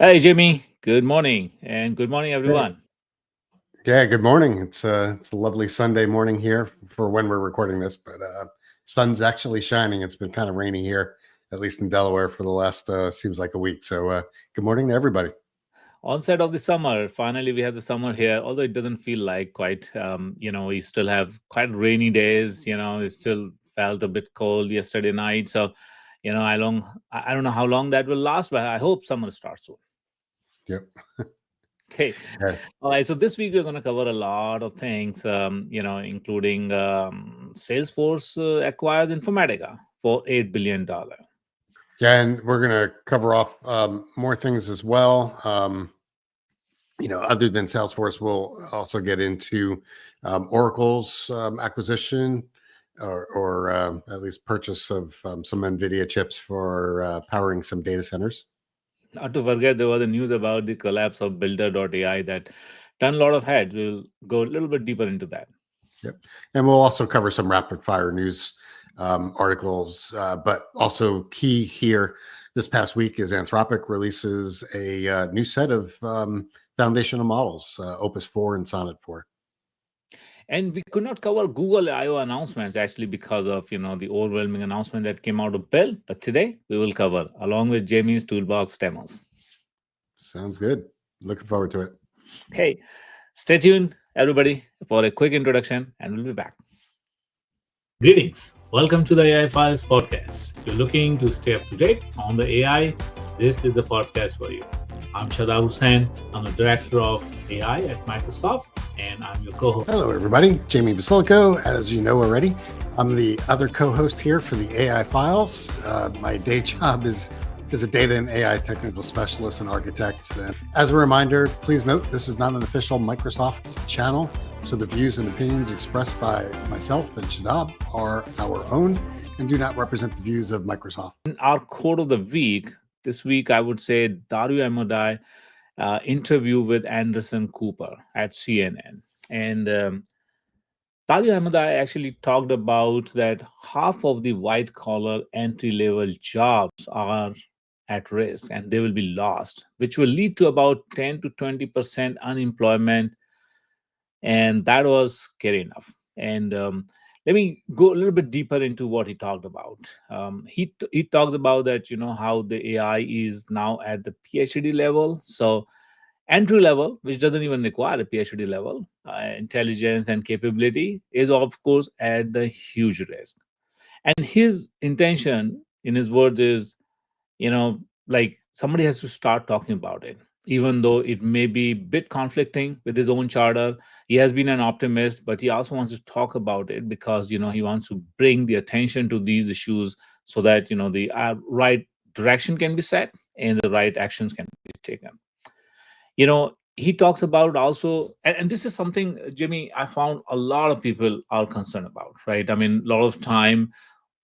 Hey, Jimmy. Good morning, and good morning, Hey. everyone. Yeah, good morning. It's a lovely Sunday morning here for when we're recording this, but sun's actually shining. It's been kind of rainy here, at least in Delaware, for the last seems like a week. So good morning to everybody. Onset of the summer. Finally, we have the summer here, although it doesn't feel like quite. We still have quite rainy days. It still felt a bit cold yesterday night. So, I don't know how long that will last, but I hope summer starts soon. Yep. Okay. Yeah. All right. So this week we're going to cover a lot of things, including Salesforce acquires Informatica for $8 billion. Yeah, and we're gonna cover off more things as well. Other than Salesforce, we'll also get into Oracle's acquisition or at least purchase of some NVIDIA chips for powering some data centers. Not to forget, there was the news about the collapse of Builder.ai that turned a lot of heads. We'll go a little bit deeper into that. Yep. And we'll also cover some rapid fire news articles, but also key here this past week is Anthropic releases a new set of foundational models, Opus 4 and Sonnet 4. And we could not cover Google I/O announcements actually because of the overwhelming announcement that came out of Bill. But today we will cover along with Jamie's toolbox demos. Sounds good. Looking forward to it. Okay, stay tuned, everybody, for a quick introduction, and we'll be back. Greetings. Welcome to the AI Files podcast. If you're looking to stay up to date on the AI, this is the podcast for you. I'm Shadab Hussain. I'm the director of AI at Microsoft, and I'm your co-host. Hello, everybody. Jamie Basilico, as you know already. I'm the other co-host here for the AI Files. My day job is a data and AI technical specialist and architect. And as a reminder, please note this is not an official Microsoft channel, so the views and opinions expressed by myself and Shadab are our own and do not represent the views of Microsoft. In our quote of the week, this week I would say Dario Amodei interview with Anderson Cooper at CNN. And Dario Amodei actually talked about that half of the white collar entry level jobs are at risk and they will be lost, which will lead to about 10 to 20% unemployment. And that was scary enough. And let me go a little bit deeper into what he talked about. He talked about that, how the AI is now at the PhD level. So entry level, which doesn't even require a PhD level, intelligence and capability, is of course at the huge risk. And his intention, in his words, is like somebody has to start talking about it, even though it may be a bit conflicting with his own charter. He has been an optimist, but he also wants to talk about it because he wants to bring the attention to these issues so that the right direction can be set and the right actions can be taken. He talks about also, and this is something, Jimmy, I found a lot of people are concerned about, right? I mean, a lot of time,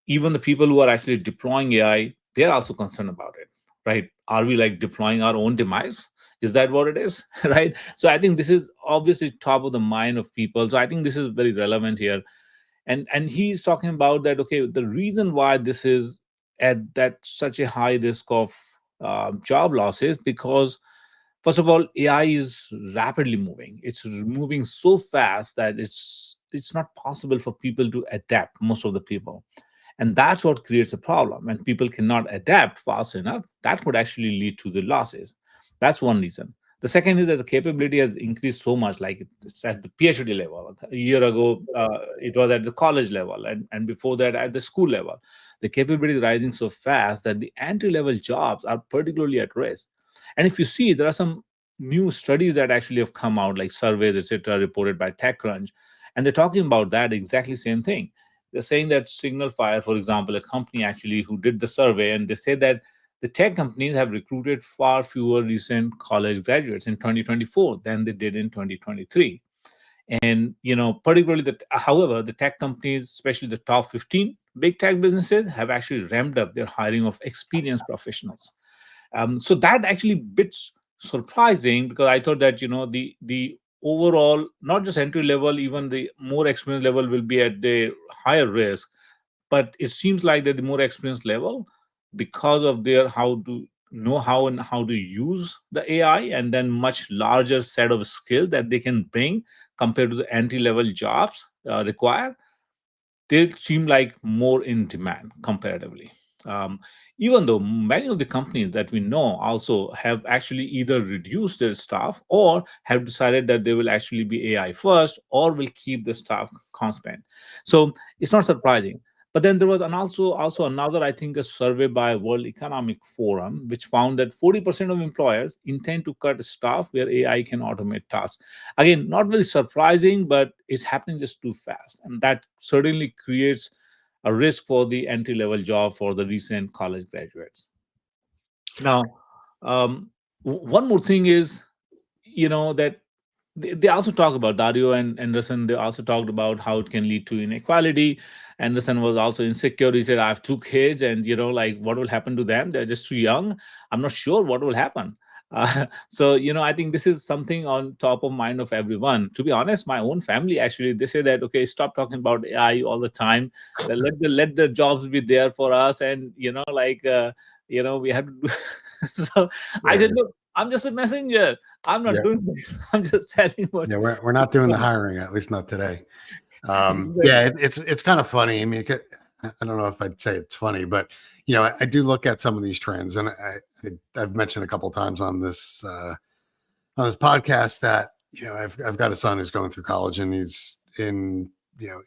even the people who are actually deploying AI, they're also concerned about it, right? Are we like deploying our own demise? Is that what it is? Right? So I think this is obviously top of the mind of people. So I think this is very relevant here. And he's talking about that, okay, the reason why this is at that such a high risk of job losses, because first of all, AI is rapidly moving. It's moving so fast that it's not possible for people to adapt, most of the people. And that's what creates a problem. When people cannot adapt fast enough, that would actually lead to the losses. That's one reason. The second is that the capability has increased so much, like it's at the PhD level. A year ago, it was at the college level, and before that, at the school level. The capability is rising so fast that the entry level jobs are particularly at risk. And if you see, there are some new studies that actually have come out, like surveys, etc., reported by TechCrunch, and they're talking about that exactly same thing. They're saying that Signal Fire, for example, a company actually who did the survey, and they say that the tech companies have recruited far fewer recent college graduates in 2024 than they did in 2023. And particularly however, the tech companies, especially the top 15 big tech businesses, have actually ramped up their hiring of experienced professionals. So that actually bits surprising, because I thought that the overall, not just entry level, even the more experienced level will be at the higher risk. But it seems like that the more experienced level, because of their how to know how and how to use the AI, and then much larger set of skills that they can bring compared to the entry level jobs required, they seem like more in demand comparatively. Um, Even though many of the companies that we know also have actually either reduced their staff or have decided that they will actually be AI first or will keep the staff constant. So it's not surprising. But then there was also another, I think, a survey by World Economic Forum, which found that 40% of employers intend to cut staff where AI can automate tasks. Again, not very surprising, but it's happening just too fast. And that certainly creates a risk for the entry level job for the recent college graduates. Now, one more thing is, that they also talk about Dario and Anderson. They also talked about how it can lead to inequality. Anderson was also insecure. He said, "I have two kids, and like what will happen to them? They're just too young. I'm not sure what will happen." So I think this is something on top of mind of everyone. To be honest, my own family actually they say that, okay, stop talking about AI all the time. Let the jobs be there for us, and we have to do. So I Yeah, said, look, I'm just a messenger. I'm not yeah, doing this. I'm just telling what. yeah. We're not doing the hiring, at least not today. Yeah, Exactly. it's kind of funny. I mean, I don't know if I'd say it's funny, but I do look at some of these trends, and I've mentioned a couple of times on this podcast that I've got a son who's going through college, and he's in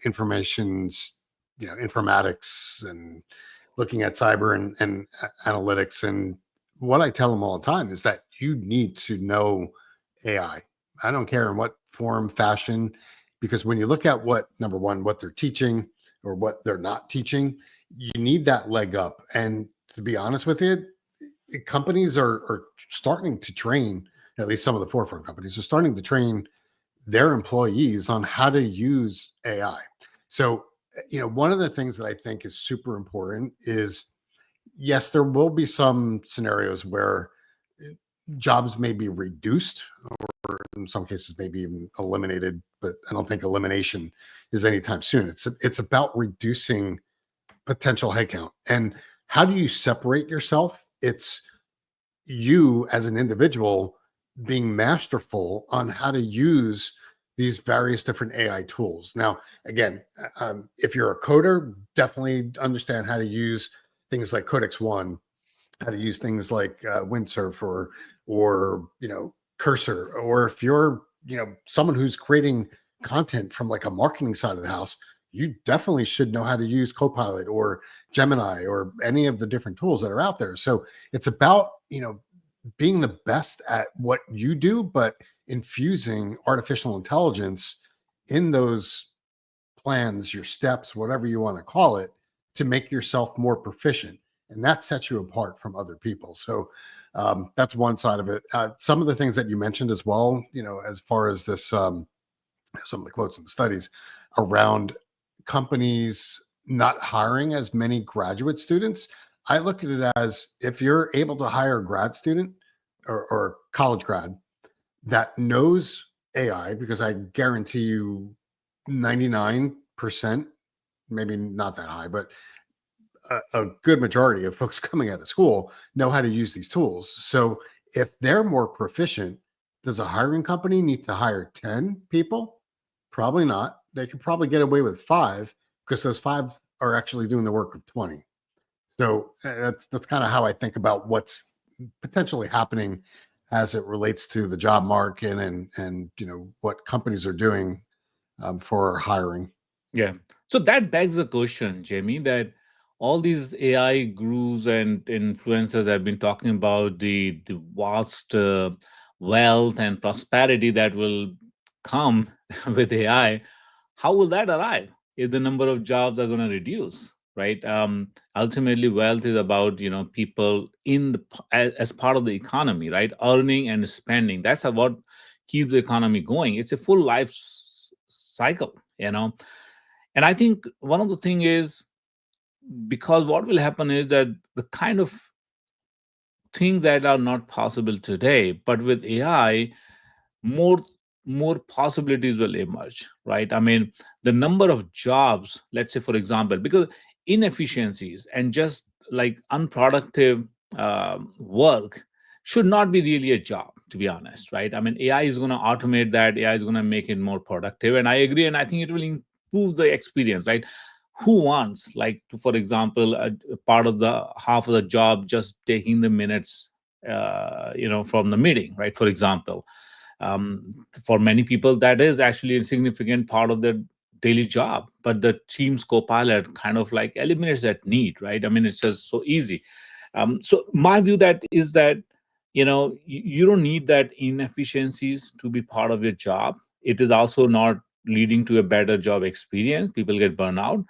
information's informatics and looking at cyber and analytics. And what I tell him all the time is that you need to know AI. I don't care in what form, fashion, because when you look at what number one, what they're teaching or what they're not teaching, you need that leg up. And to be honest with you, companies are starting to train, at least some of the forefront companies are starting to train their employees on how to use AI. So, one of the things that I think is super important is yes, there will be some scenarios where uh, jobs may be reduced, or in some cases, maybe even eliminated, but I don't think elimination is anytime soon. It's about reducing potential headcount. And how do you separate yourself? It's you as an individual being masterful on how to use these various different AI tools. Now, again, if you're a coder, definitely understand how to use things like Codex One, how to use things like Windsurf or Cursor, or if you're someone who's creating content from like a marketing side of the house, you definitely should know how to use Copilot or Gemini or any of the different tools that are out there. So it's about being the best at what you do, but infusing artificial intelligence in those plans, your steps, whatever you want to call it, to make yourself more proficient. And that sets you apart from other people. So that's one side of it. Some of the things that you mentioned as well, as far as this, some of the quotes and the studies around companies not hiring as many graduate students. I look at it as if you're able to hire a grad student or college grad that knows AI, because I guarantee you 99%, maybe not that high, but a good majority of folks coming out of school know how to use these tools. So if they're more proficient, does a hiring company need to hire 10 people? Probably not. They could probably get away with five because those five are actually doing the work of 20. So that's kind of how I think about what's potentially happening as it relates to the job market and what companies are doing for hiring. Yeah. So that begs the question, Jamie, that all these AI gurus and influencers have been talking about the vast wealth and prosperity that will come with AI. How will that arrive if the number of jobs are going to reduce? Right. Ultimately, wealth is about people in as part of the economy, right? Earning and spending. That's what keeps the economy going. It's a full life cycle. And I think one of the thing is, because what will happen is that the kind of things that are not possible today, but with AI, more more possibilities will emerge, right? I mean, the number of jobs, let's say for example, because inefficiencies and just like unproductive work should not be really a job, to be honest, right? I mean, AI is going to automate that. AI is going to make it more productive, and I agree, and I think it will improve the experience, right? Who wants, like, to, for example, a part of the half of the job just taking the minutes, from the meeting, right? For example, for many people, that is actually a significant part of their daily job, but the Teams Copilot kind of like eliminates that need, right? I mean, it's just so easy. So my view that is that, you don't need that inefficiencies to be part of your job. It is also not leading to a better job experience. People get burnout,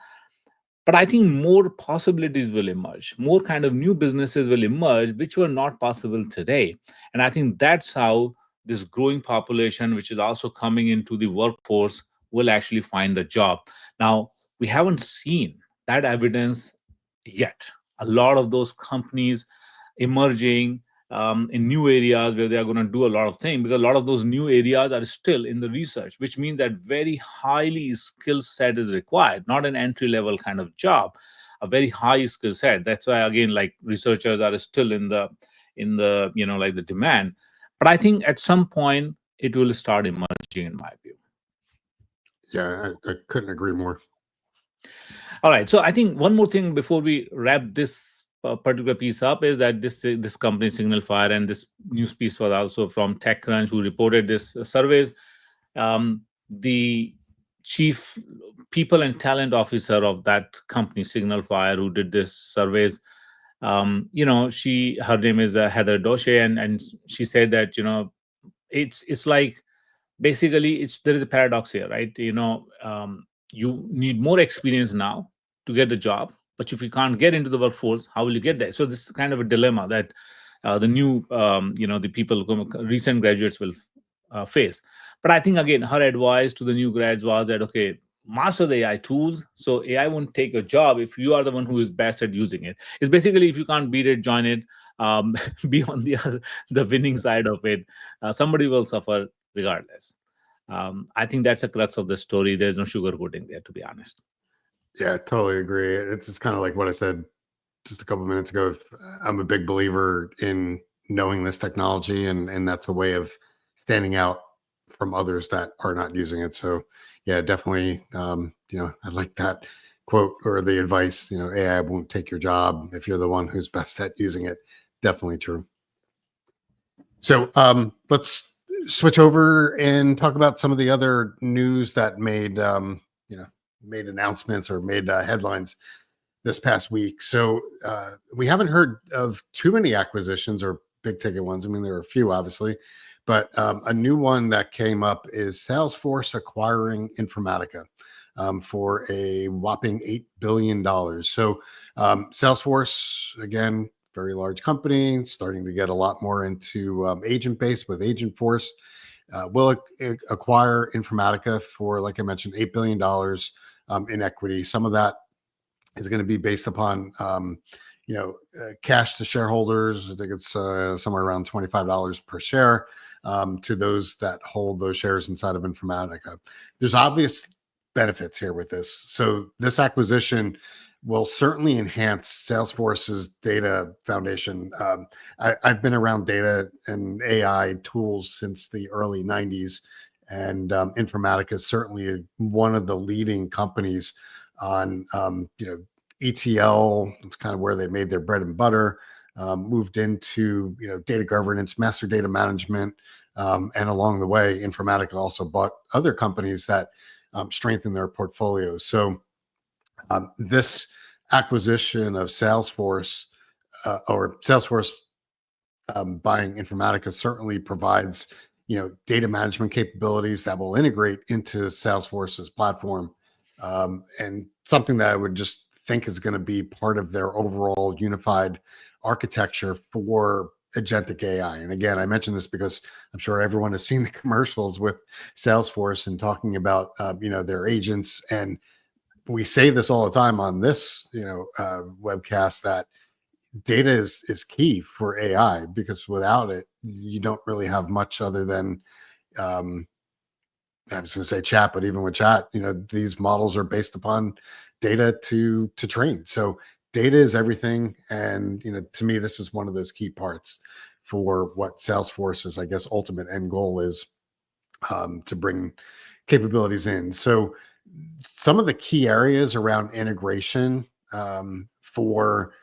but I think more possibilities will emerge, more kind of new businesses will emerge which were not possible today. And I think that's how this growing population, which is also coming into the workforce, will actually find the job. Now, we haven't seen that evidence yet. A lot of those companies emerging in new areas where they are going to do a lot of things, because a lot of those new areas are still in the research, which means that very highly skill set is required, not an entry level kind of job, a very high skill set. That's why, again, like, researchers are still in the like the demand. But I think at some point it will start emerging, in my view. Yeah, I couldn't agree more. All right. So I think one more thing before we wrap this particular piece up is that this company Signal Fire, and this news piece was also from TechCrunch, who reported this surveys. The chief people and talent officer of that company Signal Fire, who did this surveys, her name is Heather Doche, and she said that, it's like, basically, it's there is a paradox here, right? You need more experience now to get the job, but if you can't get into the workforce, how will you get there? So this is kind of a dilemma that the new the people recent graduates will face. But I think, again, her advice to the new grads was that, okay, master the AI tools, so AI won't take your job if you are the one who is best at using it. It's basically, if you can't beat it, join it. Be on the winning side of it. Somebody will suffer regardless. I think that's a crux of the story. There's no sugarcoating there, to be honest. Yeah, I totally agree. It's kind of like what I said just a couple minutes ago. I'm a big believer in knowing this technology, and that's a way of standing out from others that are not using it. So, yeah, definitely. I like that quote or the advice. AI won't take your job if you're the one who's best at using it. Definitely true. So, let's switch over and talk about some of the other news that made announcements or made headlines this past week. So we haven't heard of too many acquisitions or big ticket ones. I mean, there are a few, obviously, but a new one that came up is Salesforce acquiring Informatica for a whopping $8 billion. So Salesforce, again, very large company, starting to get a lot more into agent based with Agent Force. Will acquire Informatica for, like I mentioned, $8 billion in equity. Some of that is going to be based upon cash to shareholders. I think it's somewhere around $25 per share to those that hold those shares inside of Informatica. There's obvious benefits here with this. So this acquisition will certainly enhance Salesforce's data foundation. I've been around data and AI tools since the early 90s, and Informatica is certainly one of the leading companies on ETL. It's kind of where they made their bread and butter. Moved into data governance, master data management, and along the way, Informatica also bought other companies that strengthen their portfolios. So this acquisition of Salesforce or Salesforce buying Informatica certainly provides data management capabilities that will integrate into Salesforce's platform, and something that I would just think is going to be part of their overall unified architecture for agentic AI. And again, I mention this because I'm sure everyone has seen the commercials with Salesforce and talking about their agents. And we say this all the time on this webcast, that data is key for AI, because without it, you don't really have much other than um, I was going to say chat, but even with chat, these models are based upon data to train. So data is everything, and to me, this is one of those key parts for what Salesforce's, I guess, ultimate end goal is, to bring capabilities in. So, some of the key areas around integration for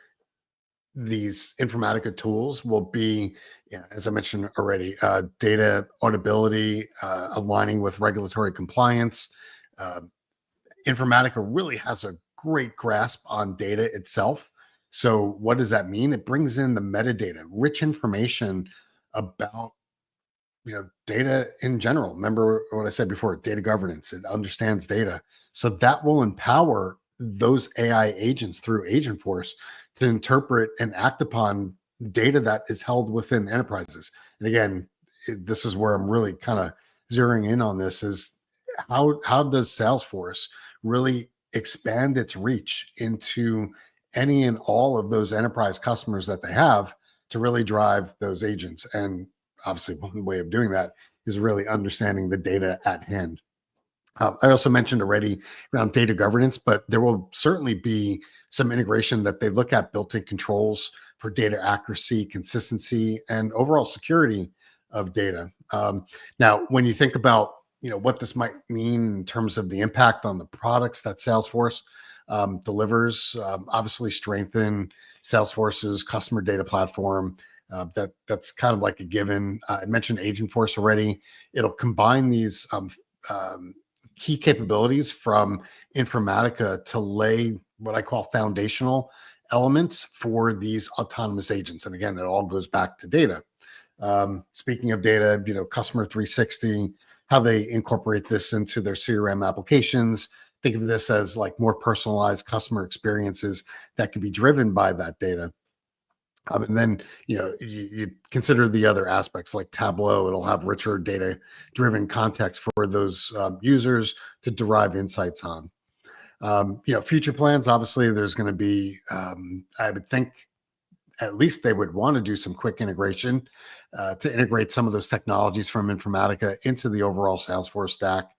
these Informatica tools will be, yeah, as I mentioned already, data auditability, aligning with regulatory compliance. Uh, Informatica really has a great grasp on data itself. So, what does that mean? It brings in the metadata, rich information about data in general. Remember what I said before, data governance. It understands data. So that will empower those AI agents through Agentforce to interpret and act upon data that is held within enterprises. And again, this is where I'm really kind of zeroing in on this is how does Salesforce really expand its reach into any and all of those enterprise customers that they have to really drive those agents. And obviously, one way of doing that is really understanding the data at hand. I also mentioned already around data governance, but there will certainly be some integration that they look at built-in controls for data accuracy, consistency, and overall security of data. Now, when you think about what this might mean in terms of the impact on the products that Salesforce delivers, obviously strengthen Salesforce's customer data platform. That's kind of like a given. I mentioned Agentforce already. It'll combine these key capabilities from Informatica to lay what I call foundational elements for these autonomous agents. And again, it all goes back to data. Speaking of data, Customer 360, how they incorporate this into their CRM applications. Think of this as like more personalized customer experiences that can be driven by that data. And then, you consider the other aspects like Tableau. It'll have richer data driven context for those users to derive insights on. Future plans, obviously, there's going to be, I would think, at least they would want to do some quick integration to integrate some of those technologies from Informatica into the overall Salesforce stack.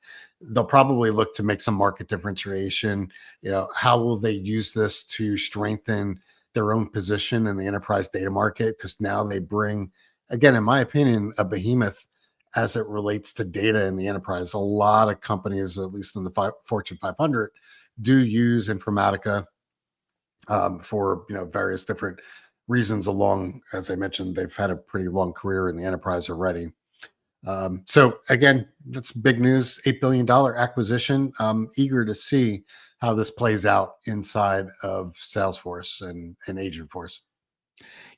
They'll probably look to make some market differentiation. How will they use this to strengthen their own position in the enterprise data market? Because now they bring, again, in my opinion, a behemoth as it relates to data in the enterprise. A lot of companies, at least in the Fortune 500, do use Informatica for various different reasons. Along, as I mentioned, they've had a pretty long career in the enterprise already. So again, that's big news. $8 billion acquisition. I'm eager to see how this plays out inside of Salesforce and Agentforce.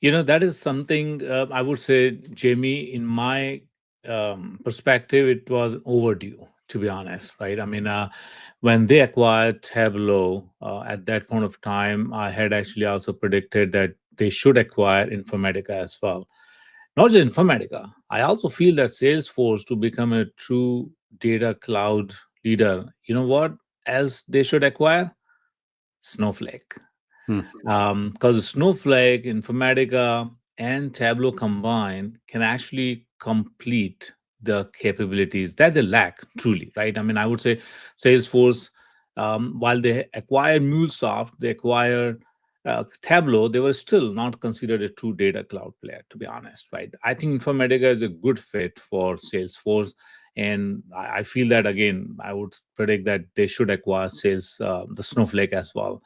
That is something I would say, Jamie, in my perspective, it was overdue, to be honest, right? I mean, when they acquired Tableau, at that point of time, I had actually also predicted that they should acquire Informatica as well. Not just Informatica, I also feel that Salesforce to become a true data cloud leader, you know what else they should acquire? Snowflake. Hmm. Because Snowflake, Informatica, and Tableau combined can actually complete the capabilities that they lack truly, right? I mean, I would say Salesforce, while they acquired MuleSoft, they acquired Tableau, they were still not considered a true data cloud player, to be honest, right? I think Informatica is a good fit for Salesforce. And I feel that again, I would predict that they should acquire the Snowflake as well.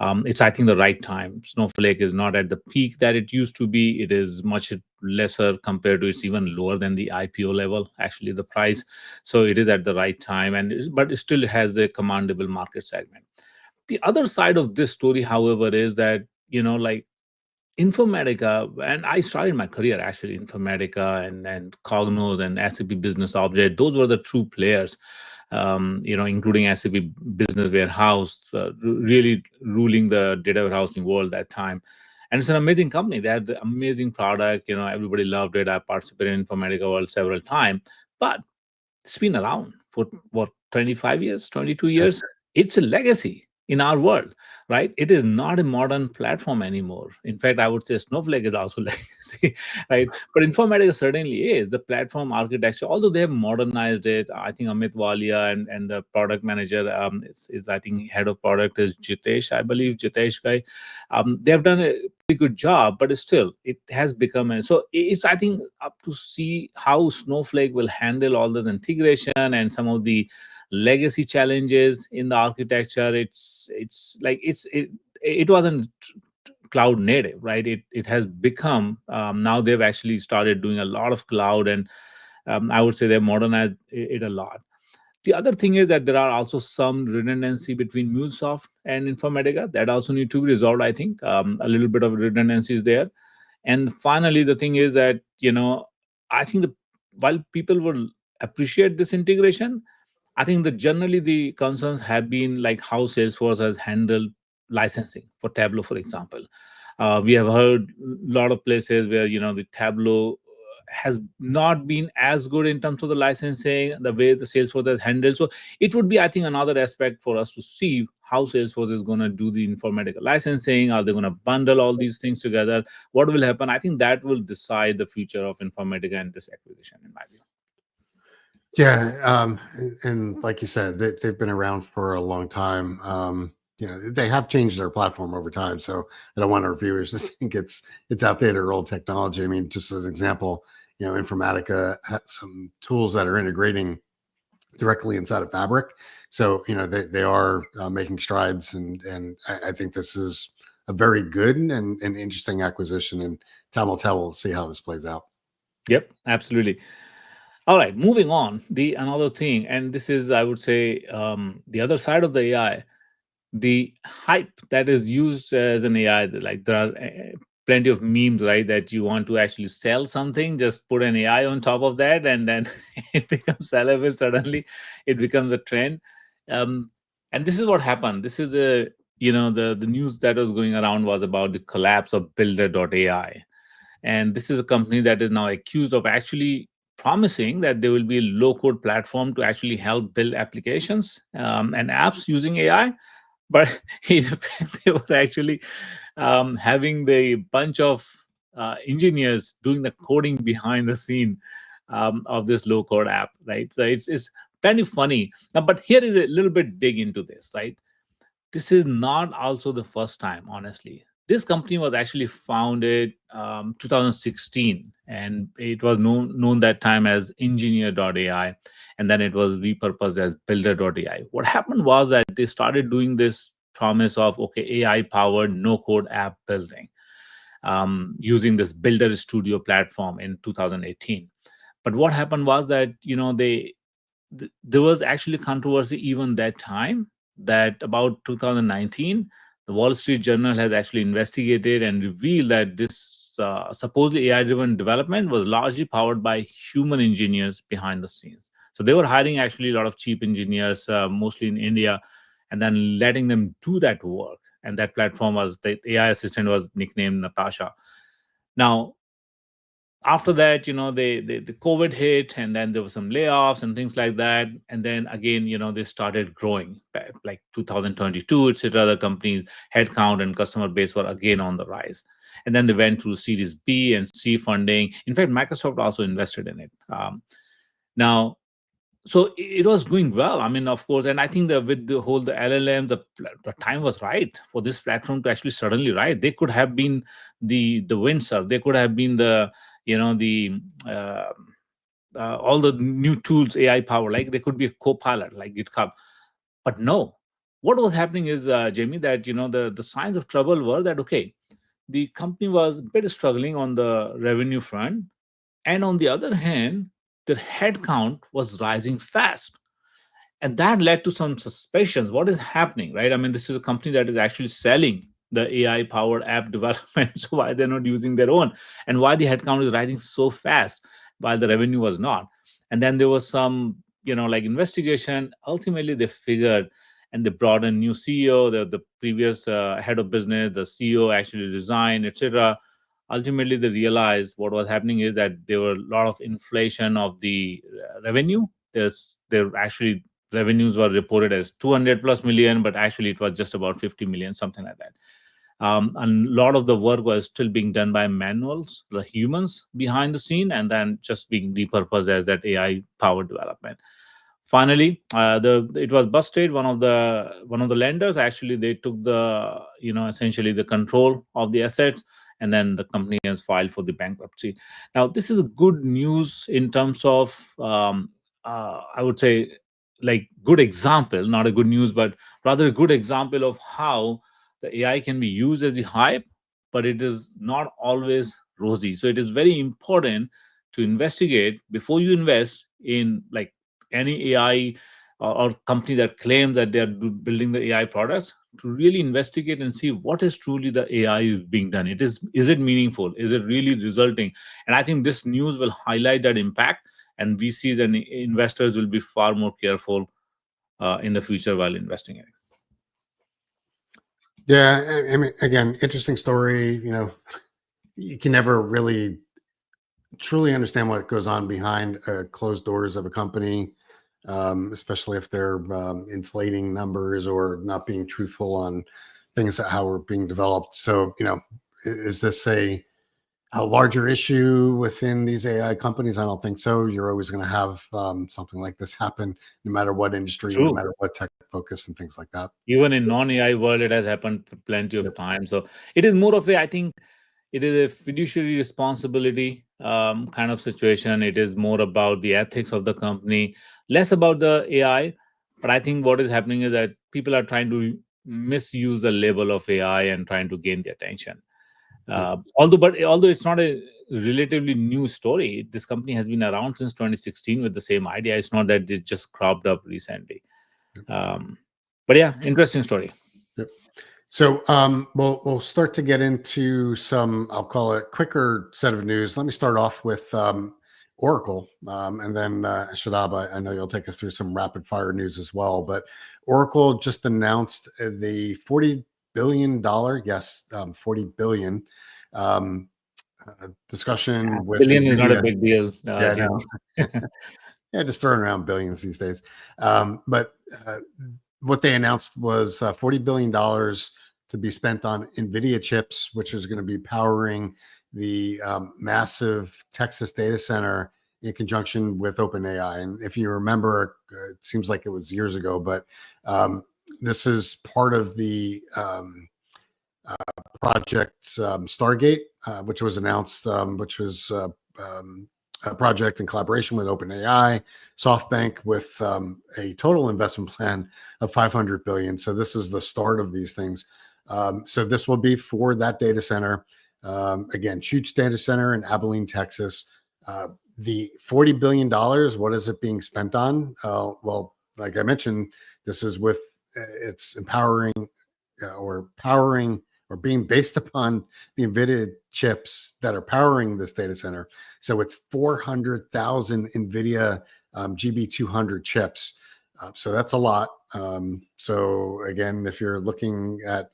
It's, I think, the right time. Snowflake is not at the peak that it used to be. It is much lesser compared to, it's even lower than the IPO level, actually, the price. So it is at the right time, but it still has a commandable market segment. The other side of this story, however, is that, like Informatica, and I started my career actually in Informatica and Cognos and SAP Business Object. Those were the true players, including SAP Business Warehouse, really ruling the data warehousing world that time. And it's an amazing company. They had amazing product. Everybody loved it. I participated in Informatica World several times, but it's been around for what, 25 years, 22 Yeah. years. It's a legacy in our world. right? It is not a modern platform anymore. In fact, I would say Snowflake is also legacy, right? But Informatica certainly is the platform architecture, although they have modernized it. I think Amit Walia and the product manager is, I think, head of product is Jitesh, I believe, Jitesh guy. They have done a pretty good job, but still, it has become so it's, I think, up to see how Snowflake will handle all the integration and some of the legacy challenges in the architecture. It's like it wasn't cloud native, right? It has become, now they've actually started doing a lot of cloud, and I would say they've modernized it a lot. The other thing is that there are also some redundancy between MuleSoft and Informatica that also need to be resolved. I think a little bit of redundancy is there. And finally, the thing is that, I think while people will appreciate this integration, I think that generally the concerns have been like how Salesforce has handled licensing for Tableau, for example. We have heard a lot of places where the Tableau has not been as good in terms of the licensing, the way the Salesforce has handled. So it would be, I think, another aspect for us to see how Salesforce is going to do the Informatica licensing. Are they going to bundle all these things together? What will happen? I think that will decide the future of Informatica and this acquisition, in my view. Yeah, and like you said, they've been around for a long time. They have changed their platform over time, so I don't want our viewers to think it's outdated or old technology. I mean, just as an example, Informatica has some tools that are integrating directly inside of Fabric, so they are making strides, and I think this is a very good and interesting acquisition, and time will tell. We'll see how this plays out. Yep, absolutely. All right, moving on. The another thing, and this is, I would say, the other side of the AI, the hype that is used as an AI. Like there are plenty of memes, right? That you want to actually sell something, just put an AI on top of that, and then it becomes sellable. Suddenly, it becomes a trend. Um, and this is what happened. This is the news that was going around was about the collapse of Builder.ai, and this is a company that is now accused of actually promising that there will be a low code platform to actually help build applications and apps using AI. But in effect, they were actually having the bunch of engineers doing the coding behind the scene of this low code app, right? So it's kind of funny. Now, but here is a little bit dig into this, right? This is not also the first time, honestly. This company was actually founded 2016, and it was known that time as Engineer.ai, and then it was repurposed as Builder.ai. What happened was that they started doing this promise of, okay, AI powered no code app building using this Builder Studio platform in 2018. But what happened was that, there was actually controversy even that time, that about 2019 the Wall Street Journal has actually investigated and revealed that this supposedly AI driven development was largely powered by human engineers behind the scenes. So they were hiring actually a lot of cheap engineers, mostly in India, and then letting them do that work. And that platform was, the AI assistant was nicknamed Natasha. Now, after that, the COVID hit, and then there were some layoffs and things like that. And then again, they started growing like 2022, etc. The company's headcount and customer base were again on the rise. And then they went through Series B and C funding. In fact, Microsoft also invested in it. Now, so it was going well. I mean, of course, and I think that with the whole the LLM, the time was right for this platform to actually suddenly rise. They could have been the windsor. They could have been the the uh, all the new tools, AI power. Like they could be a co-pilot like GitHub. But no, what was happening is, Jamie, that the signs of trouble were that, okay, the company was a bit struggling on the revenue front, and on the other hand, their headcount was rising fast, and that led to some suspicions. What is happening, right? I mean, this is a company that is actually selling the AI powered app development. So why they're not using their own, and why the headcount is rising so fast while the revenue was not? And then there was some like investigation. Ultimately they figured, and they brought a new CEO. The previous head of business, the CEO, actually resigned, etc. Ultimately they realized what was happening is that there were a lot of inflation of the revenue. They're actually revenues were reported as 200 plus million, but actually it was just about 50 million, something like that. And a lot of the work was still being done by manuals, the humans behind the scene, and then just being repurposed as that AI powered development. Finally, the it was busted. One of the lenders actually, they took the, essentially the control of the assets, and then the company has filed for the bankruptcy. Now this is a good news in terms of, I would say, like, good example, not a good news, but rather a good example of how the AI can be used as a hype, but it is not always rosy. So it is very important to investigate before you invest in, like, any AI or company that claims that they are building the AI products, to really investigate and see what is truly the AI is being done. Is it meaningful? Is it really resulting? And I think this news will highlight that impact, and VCs and investors will be far more careful in the future while investing in it. Yeah, I mean, again, interesting story. You can never really truly understand what goes on behind closed doors of a company, especially if they're inflating numbers or not being truthful on things that how are being developed. So, is this a larger issue within these AI companies? I don't think so. You're always going to have something like this happen, no matter what industry, no True. matter what tech focus and things like that. Even in non-AI world, it has happened plenty of Yep. times. So it is more of a, I think, it is a fiduciary responsibility kind of situation. It is more about the ethics of the company, less about the AI. But I think what is happening is that people are trying to misuse the label of AI and trying to gain the attention. Yep. Although it's not a relatively new story, this company has been around since 2016 with the same idea. It's not that it just cropped up recently. Yep. Um, but yeah, interesting story. Yep. So we'll start to get into some, I'll call it, quicker set of news. Let me start off with Oracle, and then Shadab, I know you'll take us through some rapid fire news as well. But Oracle just announced the $40 billion, yes, 40 billion discussion with Billion is not a NVIDIA. big deal, Yeah, I know. Jimmy. Yeah, just throwing around billions these days. But what they announced was $40 billion to be spent on NVIDIA chips, which is going to be powering the massive Texas data center in conjunction with OpenAI. And if you remember, it seems like it was years ago, but um, this is part of the project Stargate, which was announced, which was a project in collaboration with OpenAI, SoftBank, with a total investment plan of 500 billion. So this is the start of these things. So this will be for that data center. Again, huge data center in Abilene, Texas. The $40 billion, what is it being spent on? Well, like I mentioned, this is with it's empowering or powering or being based upon the NVIDIA chips that are powering this data center. So it's 400,000 NVIDIA GB200 chips. So that's a lot. So again, if you're looking at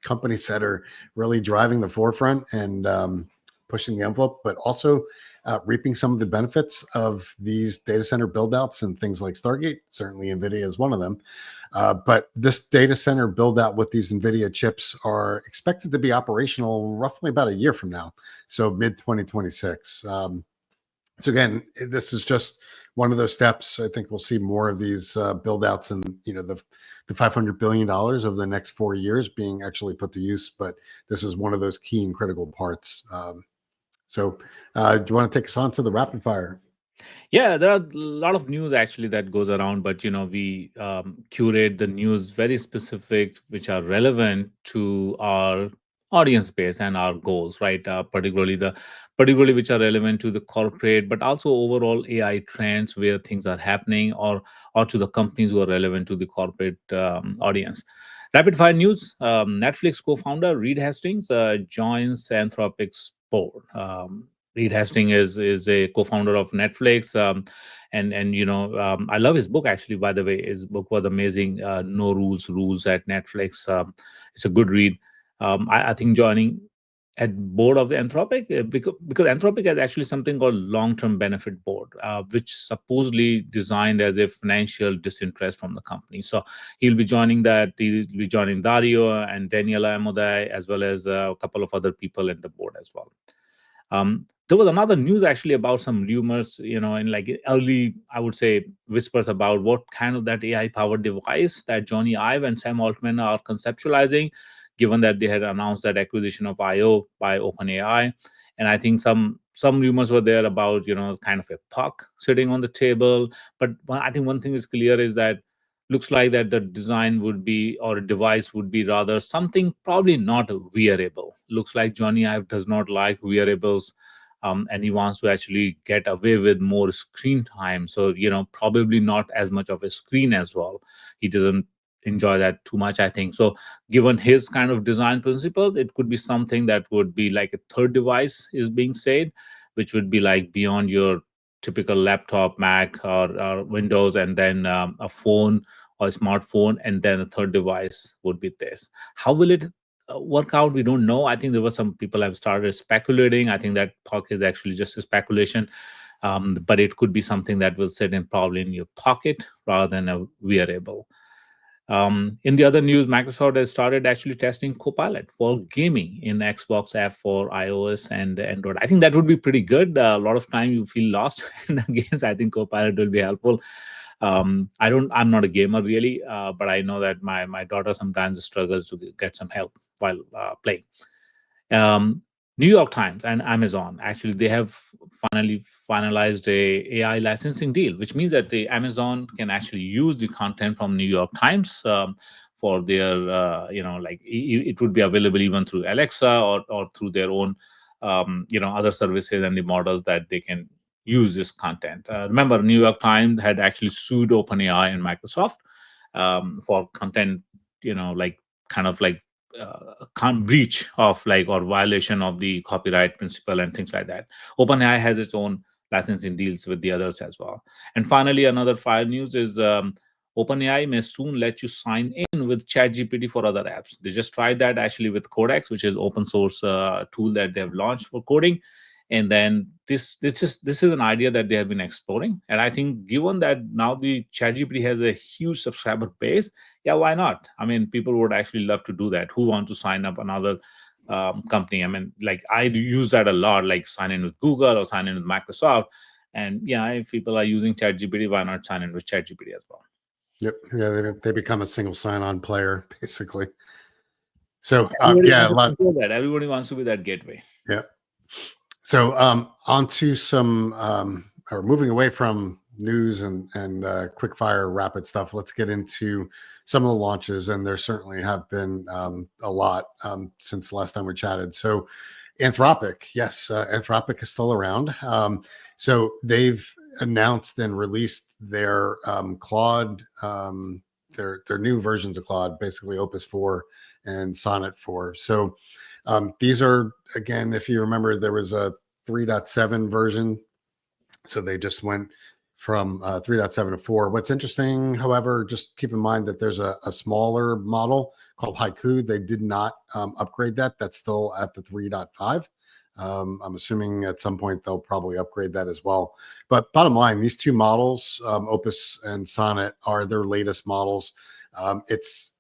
companies that are really driving the forefront and pushing the envelope, but also reaping some of the benefits of these data center buildouts and things like Stargate, certainly NVIDIA is one of them. But this data center build out with these NVIDIA chips are expected to be operational roughly about a year from now. So mid 2026. So again, this is just one of those steps. I think we'll see more of these build outs and, the $500 billion over the next 4 years being actually put to use. But this is one of those key and critical parts. So do you want to take us on to the rapid fire? Yeah, there are a lot of news actually that goes around, but we curate the news very specific, which are relevant to our audience base and our goals, right? Particularly which are relevant to the corporate, but also overall AI trends where things are happening, or to the companies who are relevant to the corporate audience. Rapid fire news: Netflix co-founder Reed Hastings joins Anthropic's board. Reed Hastings is a co-founder of Netflix, and I love his book actually. By the way, his book was amazing. No rules at Netflix. It's a good read. I think joining at board of Anthropic, because Anthropic has actually something called long-term benefit board. which supposedly designed as a financial disinterest from the company. So he'll be joining that. He'll be joining Dario and Daniela Amodei, as well as a couple of other people in the board as well. There was another news actually about some rumors, in like early, I would say, whispers about what kind of that AI powered device that Johnny Ive and Sam Altman are conceptualizing, given that they had announced that acquisition of IO by OpenAI. And I think some rumors were there about, kind of a puck sitting on the table. But I think one thing is clear is that looks like that the design would be, or a device would be, rather something probably not wearable. Looks like Johnny Ive does not like wearables, and he wants to actually get away with more screen time. So probably not as much of a screen as well. He doesn't enjoy that too much, I think. So given his kind of design principles, it could be something that would be like a third device is being said, which would be like beyond your typical laptop, Mac, or Windows, and then a phone or a smartphone, and then a third device would be this. How will it work out? We don't know. I think there were some people have started speculating. I think that talk is actually just a speculation, but it could be something that will sit in probably in your pocket rather than a wearable. In the other news, Microsoft has started actually testing Copilot for gaming in Xbox app for iOS and Android. I think that would be pretty good. A lot of time you feel lost in the games. I think Copilot will be helpful. I'm not a gamer really, but I know that my daughter sometimes struggles to get some help while playing. um, New York Times and Amazon actually they have finally finalized a AI licensing deal, which means that the Amazon can actually use the content from New York Times for their like it would be available even through Alexa or through their own other services and the models that they can use this content. Remember, New York Times had actually sued OpenAI and Microsoft for content, like kind of like breach of like or violation of the copyright principle and things like that. OpenAI has its own licensing deals with the others as well. And finally, another fire news is OpenAI may soon let you sign in with ChatGPT for other apps. They just tried that actually with Codex, which is open source tool that they have launched for coding. And then this is an idea that they have been exploring. And I think given that now the ChatGPT has a huge subscriber base, yeah, why not? I mean, people would actually love to do that. Who want to sign up another company? I mean, like I do use that a lot, like sign in with Google or sign in with Microsoft. And yeah, if people are using ChatGPT, why not sign in with ChatGPT as well? Yep. Yeah, they become a single sign-on player basically. So Everybody yeah, a wants to lot. control that. Everybody wants to be that gateway. Yeah. So on to some or moving away from news and quick fire rapid stuff. Let's get into some of the launches, and there certainly have been a lot since the last time we chatted. So Anthropic, yes, Anthropic is still around. So they've announced and released their Claude, their new versions of Claude, basically Opus 4 and Sonnet 4. So these are, again, if you remember, there was a 3.7 version. So they just went from 3.7 to 4. What's interesting, however, just keep in mind that there's a smaller model called Haiku. They did not upgrade that. That's still at the 3.5. I'm assuming at some point they'll probably upgrade that as well. But bottom line, these two models, Opus and Sonnet, are their latest models. It's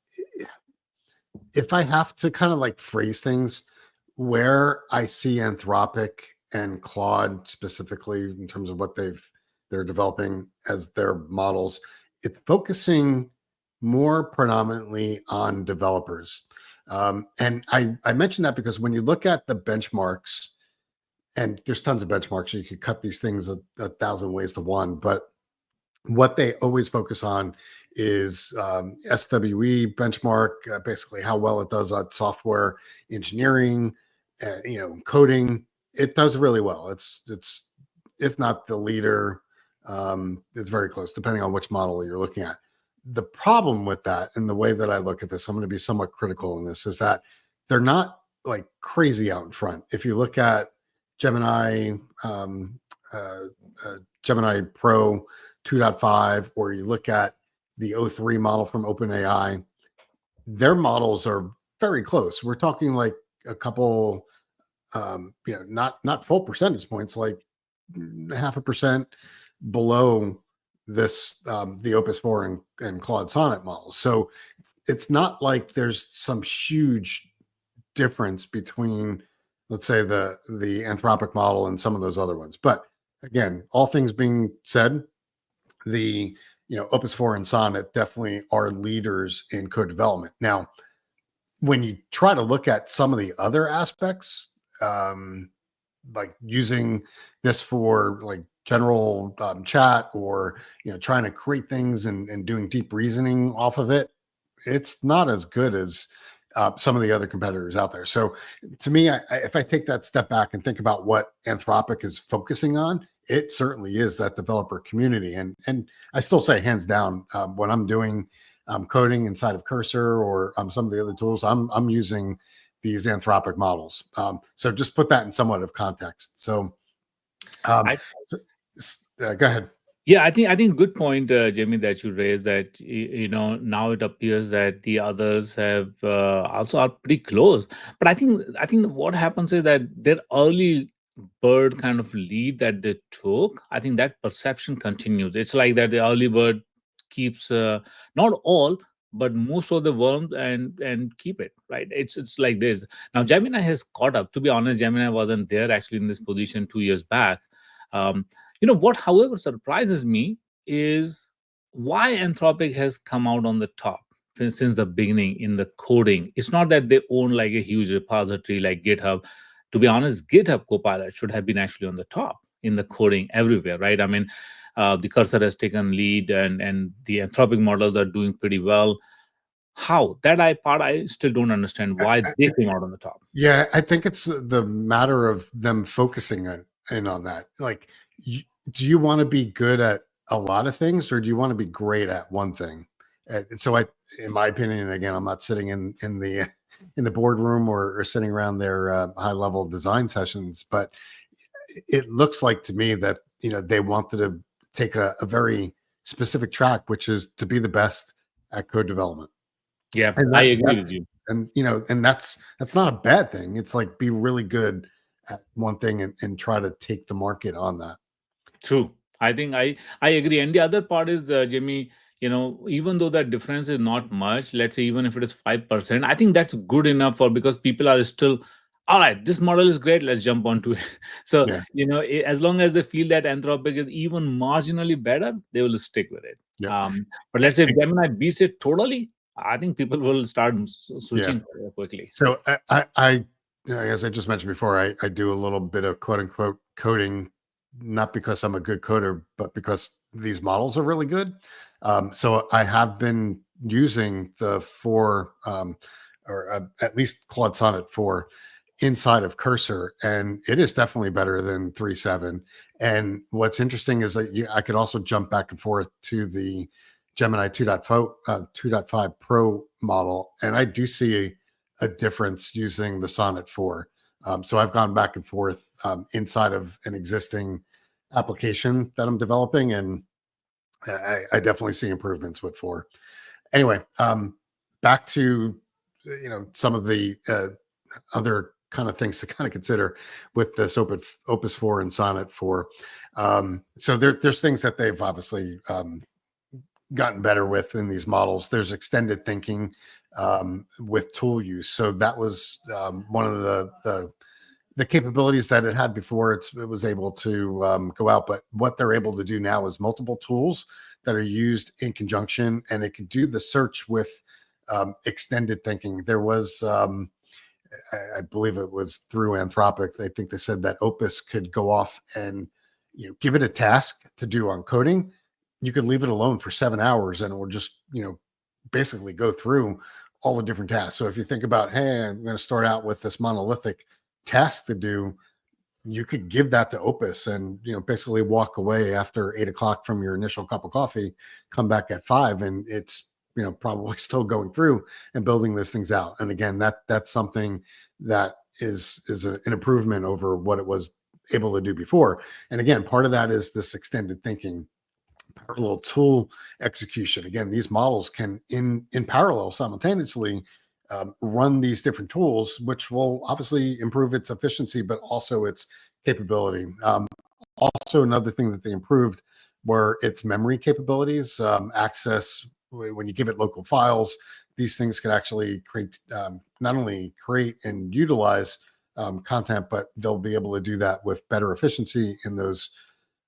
if I have to kind of like phrase things, where I see Anthropic and Claude specifically in terms of what they're developing as their models, it's focusing more predominantly on developers. And I mentioned that because when you look at the benchmarks, and there's tons of benchmarks, you could cut these things a thousand ways to one, but what they always focus on is SWE benchmark, basically how well it does on software engineering, coding. It does really well. It's if not the leader, it's very close, depending on which model you're looking at. The problem with that, and the way that I look at this, I'm going to be somewhat critical in this, is that they're not like crazy out in front. If you look at Gemini, uh, Gemini Pro 2.5, or you look at the O3 model from OpenAI, their models are very close. We're talking like a couple, not full percentage points, like 0.5%, below this the Opus 4 and Claude Sonnet models. So it's not like there's some huge difference between, let's say, the Anthropic model and some of those other ones. But again, all things being said, the Opus 4 and Sonnet definitely are leaders in code development. Now, when you try to look at some of the other aspects, um, like using this for like general chat, or trying to create things and doing deep reasoning off of it, it's not as good as some of the other competitors out there. So to me, if I take that step back and think about what Anthropic is focusing on, it certainly is that developer community. And I still say hands down, when I'm doing coding inside of Cursor or some of the other tools, I'm using these Anthropic models. So just put that in somewhat of context. So, um, I so go ahead. Yeah, I think good point, Jamie, that you raised that now it appears that the others have also are pretty close. But I think what happens is that their early bird kind of lead that they took, I think that perception continues. It's like that the early bird keeps not all, but most of the worms and keep it right. It's like this. Now Gemini has caught up. To be honest, Gemini wasn't there actually in this position 2 years back. Um, what, however, surprises me is why Anthropic has come out on the top since the beginning in the coding. It's not that they own like a huge repository like GitHub. To be honest, GitHub Copilot should have been actually on the top in the coding everywhere, right? I mean, the Cursor has taken lead, and the Anthropic models are doing pretty well. How that I still don't understand why I, they came out on the top. Yeah, I think it's the matter of them focusing in on that. Like, do you want to be good at a lot of things, or do you want to be great at one thing? And so, in my opinion, and again, I'm not sitting in the boardroom or sitting around their high level design sessions, but it looks like to me that they wanted to take a very specific track, which is to be the best at code development. Yeah, And I that agree with that's you. and that's not a bad thing. It's like be really good at one thing and try to take the market on that. True. I think I agree. And the other part is, Jimmy, even though that difference is not much, let's say even if it is 5%, I think that's good enough for because people are still, all right, this model is great, let's jump onto it. So, Yeah. as long as they feel that Anthropic is even marginally better, they will stick with it. Yeah. But let's say if Gemini beats it totally, I think people will start Yeah. switching quickly. So as I just mentioned before, I do a little bit of quote unquote coding, not because I'm a good coder, but because these models are really good. So I have been using the four, or at least Claude Sonnet 4 inside of Cursor, and it is definitely better than 3.7. And what's interesting is that I could also jump back and forth to the Gemini 2.5 Pro model, and I do see a difference using the Sonnet 4. So I've gone back and forth inside of an existing application that I'm developing, and I definitely see improvements with 4. Anyway, back to some of the other kind of things to kind of consider with this Opus 4 and Sonnet 4. So there's things that they've obviously gotten better with in these models. There's extended thinking with tool use. So that was one of the capabilities that it had before. It was able to go out, but what they're able to do now is multiple tools that are used in conjunction, and it can do the search with extended thinking. There was I believe it was through Anthropic. I think they said that Opus could go off and give it a task to do on coding. You could leave it alone for 7 hours, and it will just basically go through all the different tasks. So if you think about, hey, I'm going to start out with this monolithic task to do, you could give that to Opus and basically walk away after 8 o'clock from your initial cup of coffee, come back at 5, and it's probably still going through and building those things out. And again, that's something that is an improvement over what it was able to do before. And again, part of that is this extended thinking, parallel tool execution. Again, these models can in parallel simultaneously run these different tools, which will obviously improve its efficiency, but also its capability. Also, another thing that they improved where its memory capabilities, access, when you give it local files, these things can actually create, not only create and utilize content, but they'll be able to do that with better efficiency in those,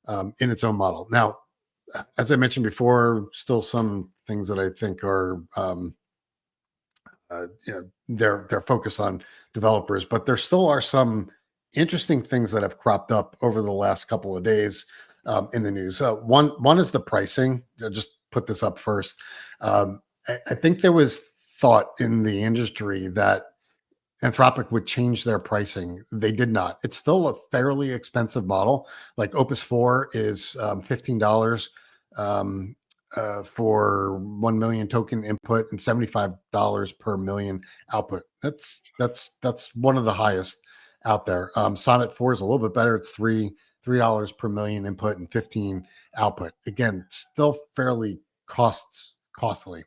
in its own model. Now, as I mentioned before, still some things that I think are, their focus on developers, but there still are some interesting things that have cropped up over the last couple of days in the news. One is the pricing. I'll just put this up first. I think there was thought in the industry that Anthropic would change their pricing. They did not. It's still a fairly expensive model. Like Opus 4 is $15 um, for 1 million token input and $75 per million output. That's one of the highest out there. Sonnet 4 is a little bit better. It's $3 per million input and 15 output. Again, still fairly costly.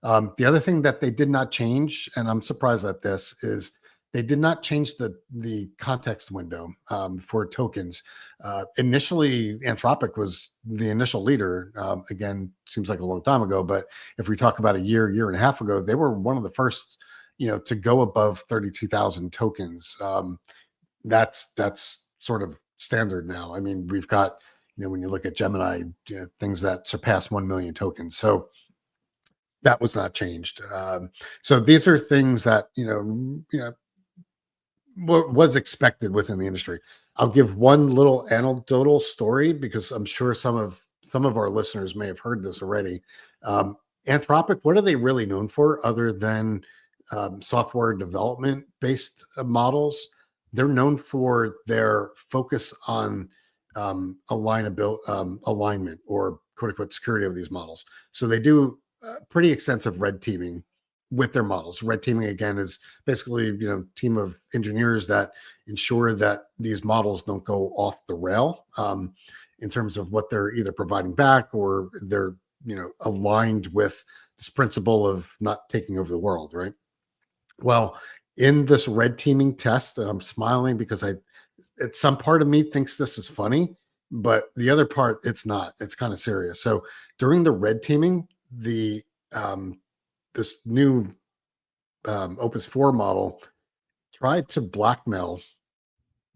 The other thing that they did not change, and I'm surprised at this, is they did not change the context window for tokens. Initially, Anthropic was the initial leader. Again, seems like a long time ago, but if we talk about a year and a half ago, they were one of the first, to go above 32,000 tokens. That's sort of standard now. I mean, we've got, when you look at Gemini, things that surpass 1 million tokens. So that was not changed. So these are things that was expected within the industry. I'll give one little anecdotal story because I'm sure some of our listeners may have heard this already. Anthropic, what are they really known for other than software development based models? They're known for their focus on alignment or quote unquote security of these models. So they do pretty extensive red teaming with their models. Red teaming again is basically team of engineers that ensure that these models don't go off the rail in terms of what they're either providing back or they're aligned with this principle of not taking over the world, right? Well, in this red teaming test, and I'm smiling because some part of me thinks this is funny, but the other part it's not. It's kind of serious. So during the red teaming, the this new Opus 4 model tried to blackmail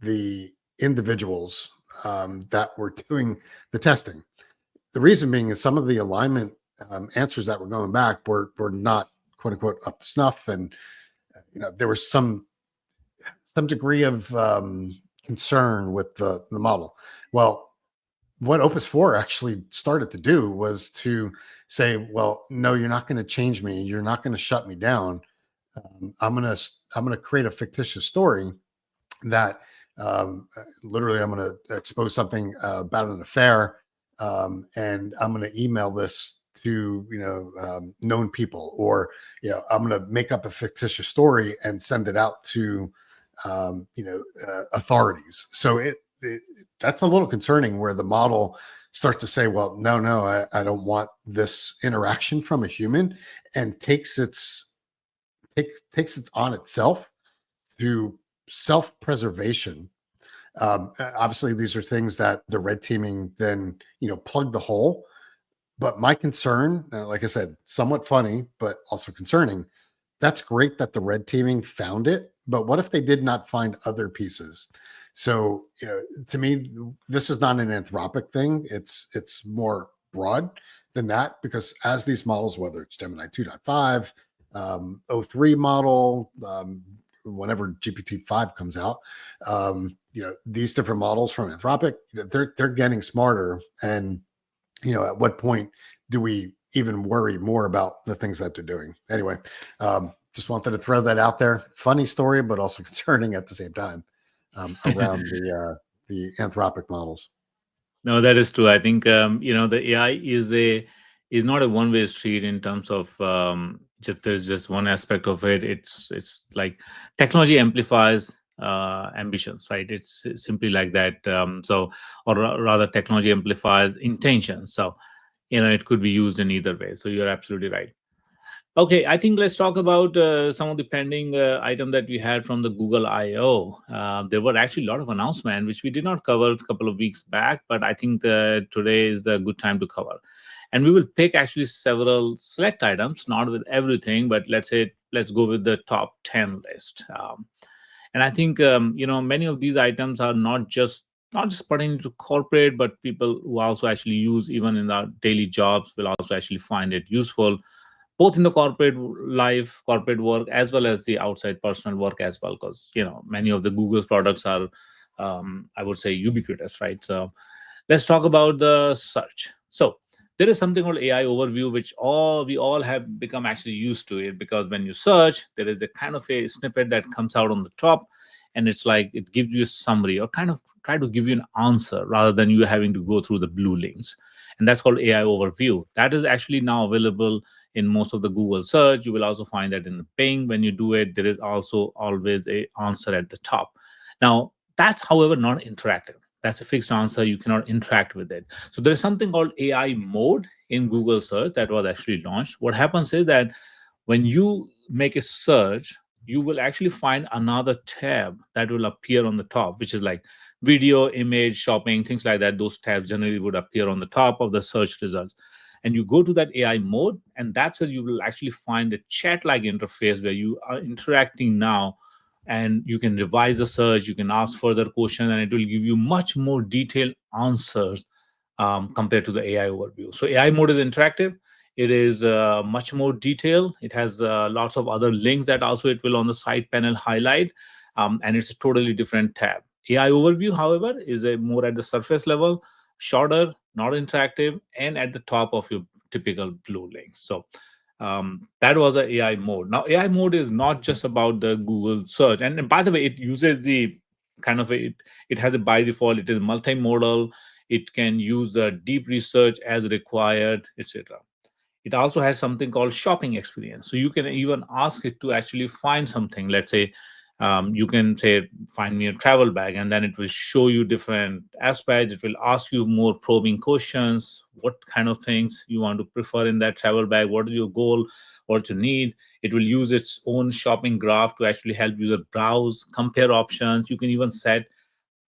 the individuals that were doing the testing. The reason being is some of the alignment answers that were going back were not quote unquote up to snuff, and there was some degree of concern with the model. Well, what Opus 4 actually started to do was to say, well, no, you're not going to change me. You're not going to shut me down. I'm gonna create a fictitious story that literally I'm going to expose something about an affair, and I'm going to email this to known people, or I'm going to make up a fictitious story and send it out to authorities. So that's a little concerning where the model starts to say, well, no, I don't want this interaction from a human, and takes it on itself to self-preservation. Obviously, these are things that the red teaming then plug the hole. But my concern, like I said, somewhat funny, but also concerning. That's great that the red teaming found it, but what if they did not find other pieces? So, to me, this is not an Anthropic thing. It's more broad than that, because as these models, whether it's Gemini 2.5, O3 model, whenever GPT-5 comes out, these different models from Anthropic, they're getting smarter. And, at what point do we even worry more about the things that they're doing? Anyway, just wanted to throw that out there. Funny story, but also concerning at the same time around the Anthropic models. No, that is true. I think the AI is not a one way street in terms of just there's just one aspect of it. It's like technology amplifies ambitions, right? It's simply like that. Rather, technology amplifies intentions. So it could be used in either way. So you're absolutely right. Okay, I think let's talk about some of the pending item that we had from the Google I/O. There were actually a lot of announcements which we did not cover a couple of weeks back, but I think today is a good time to cover. And we will pick actually several select items, not with everything, but let's go with the top 10 list. And I think many of these items are not just pertaining to corporate, but people who also actually use even in our daily jobs will also actually find it useful both in the corporate life, corporate work, as well as the outside personal work as well, because many of the Google's products are, I would say, ubiquitous, right? So let's talk about the search. So there is something called AI overview, which all we all have become actually used to it, because when you search, there is a kind of a snippet that comes out on the top, and it's like it gives you a summary or kind of try to give you an answer rather than you having to go through the blue links. And that's called AI overview. That is actually now available in most of the Google search. You will also find that in the Bing. When you do it, there is also always a answer at the top. Now that's, however, not interactive. That's a fixed answer. You cannot interact with it. So there is something called AI mode in Google search that was actually launched. What happens is that when you make a search, you will actually find another tab that will appear on the top, which is like video, image, shopping, things like that. Those tabs generally would appear on the top of the search results. And you go to that AI mode, and that's where you will actually find a chat like interface where you are interacting now, and you can revise the search, you can ask further questions, and it will give you much more detailed answers compared to the AI overview. So AI mode is interactive. It is much more detailed. It has lots of other links that also it will on the side panel highlight, and it's a totally different tab. AI overview, however, is a more at the surface level, shorter, not interactive, and at the top of your typical blue links. So that was a AI mode. Now AI mode is not just about the Google search, and by the way, it uses the kind of it has a by default. It is multimodal. It can use deep research as required, etc. It also has something called shopping experience. So you can even ask it to actually find something. Let's say you can say, find me a travel bag, and then it will show you different aspects. It will ask you more probing questions. What kind of things you want to prefer in that travel bag? What is your goal? What you need? It will use its own shopping graph to actually help you browse, compare options. You can even set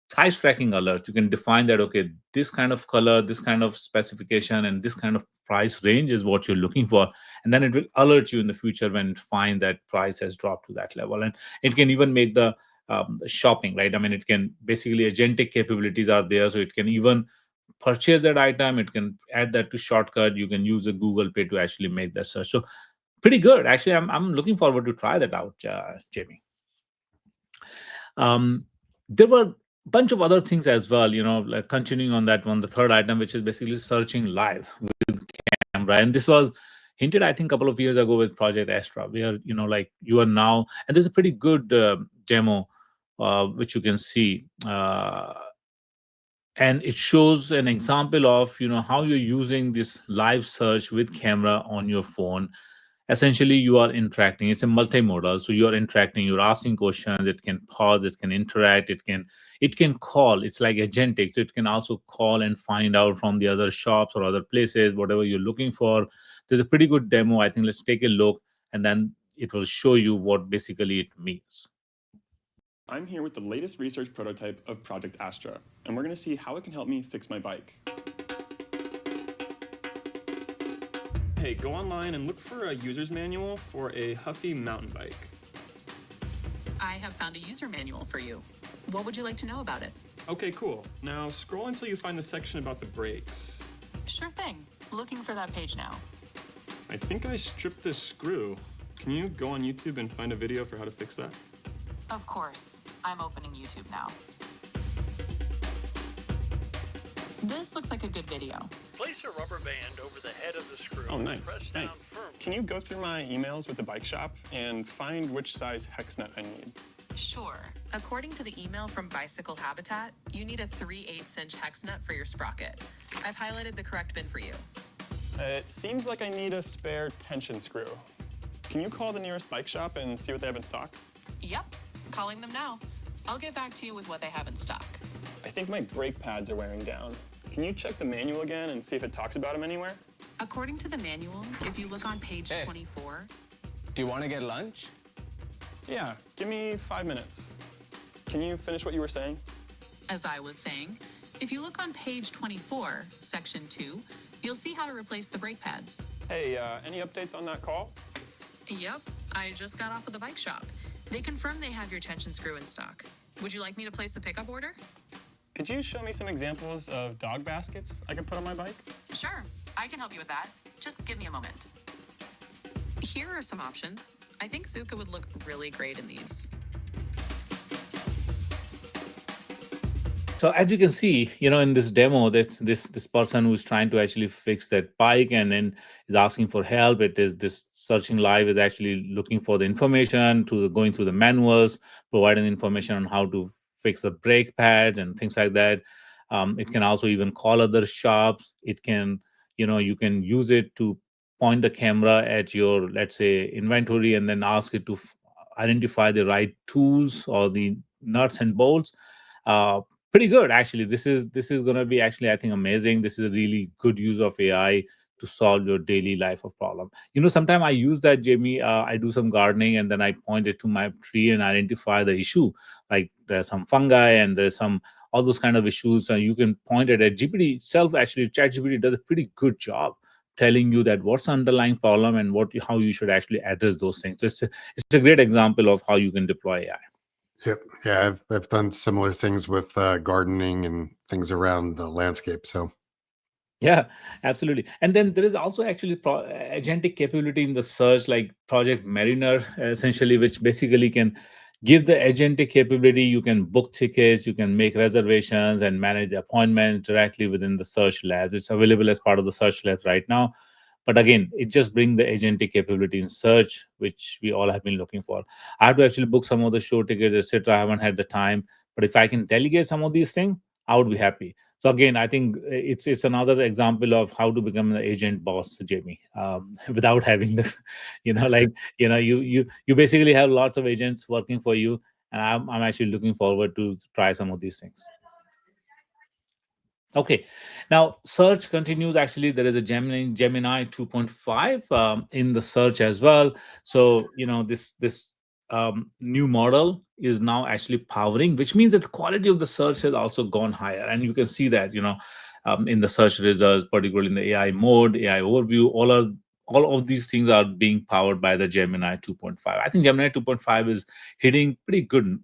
price tracking alerts. You can define that, okay, this kind of color, this kind of specification, and this kind of price range is what you're looking for. And then it will alert you in the future when it finds that price has dropped to that level. And it can even make the shopping, right? I mean, it can basically agentic capabilities are there. So it can even purchase that item. It can add that to shortcut. You can use a Google Pay to actually make that search. So pretty good. Actually, I'm looking forward to try that out, Jamie. Um, there were a bunch of other things as well, like continuing on that one, the third item, which is basically searching live with camera. And this was hinted, I think, a couple of years ago with Project Astra, where, like you are now, and there's a pretty good demo, which you can see. And it shows an example of how you're using this live search with camera on your phone. Essentially you are interacting. It's a multimodal, so you are interacting, you're asking questions. It can pause, it can interact, it can call. It's like agentic, so it can also call and find out from the other shops or other places whatever you're looking for. There's a pretty good demo, I think. Let's take a look, and then it will show you what basically it means. I'm here with the latest research prototype of Project Astra, and we're going to see how it can help me fix my bike. Hey, go online and look for a user's manual for a Huffy mountain bike. I have found a user manual for you. What would you like to know about it? Okay, cool. Now scroll until you find the section about the brakes. Sure thing. Looking for that page now. I think I stripped this screw. Can you go on YouTube and find a video for how to fix that? Of course. I'm opening YouTube now. This looks like a good video. Place a rubber band over the head of the screw. Oh, nice. Press down Thanks. firmly. Can you go through my emails with the bike shop and find which size hex nut I need? Sure. According to the email from Bicycle Habitat, you need a 3/8 inch hex nut for your sprocket. I've highlighted the correct bin for you. It seems like I need a spare tension screw. Can you call the nearest bike shop and see what they have in stock? Yep. Calling them now. I'll get back to you with what they have in stock. I think my brake pads are wearing down. Can you check the manual again and see if it talks about him anywhere? According to the manual, if you look on page Hey. 24, Do you want to get lunch? Yeah, give me 5 minutes. Can you finish what you were saying? as I was saying, if you look on page 24, section 2, you'll see how to replace the brake pads. Hey, any updates on that call? Yep, I just got off of the bike shop. They confirmed they have your tension screw in stock. Would you like me to place a pickup order? Could you show me some examples of dog baskets I can put on my bike? Sure, I can help you with that. Just give me a moment. Here are some options. I think Zuka would look really great in these. So as you can see, in this demo, that's this person who's trying to actually fix that bike and then is asking for help. It is this searching live is actually looking for the information to going through the manuals, providing information on how to fix the brake pads and things like that. It can also even call other shops. It can, you can use it to point the camera at your, let's say, inventory and then ask it to identify the right tools or the nuts and bolts. Uh, Pretty good, actually. This is going to be actually, I think, amazing. This is a really good use of AI to solve your daily life of problem. Sometimes I use that, Jamie. I do some gardening and then I point it to my tree and identify the issue. Like there's some fungi and there's some all those kind of issues, and you can point it at GPT itself. Actually, ChatGPT does a pretty good job telling you that what's the underlying problem and how you should actually address those things. So it's a great example of how you can deploy AI. Yep. Yeah, I've done similar things with gardening and things around the landscape. So Yeah, absolutely. And then there is also actually agentic capability in the search, like Project Mariner, essentially, which basically can give the agentic capability. You can book tickets, you can make reservations, and manage appointments directly within the search labs. It's available as part of the search labs right now. But again, it just brings the agentic capability in search, which we all have been looking for. I have to actually book some of the show tickets, etc. I haven't had the time, but if I can delegate some of these things, I would be happy. So again, I think it's another example of how to become an agent boss, Jamie, without having the, you basically have lots of agents working for you, and I'm actually looking forward to try some of these things. Okay, now search continues. Actually, there is a Gemini 2.5 in the search as well. So this new model is now actually powering, which means that the quality of the search has also gone higher, and you can see that in the search results, particularly in the AI mode, AI overview, all of these things are being powered by the Gemini 2.5. I think Gemini 2.5 is hitting pretty good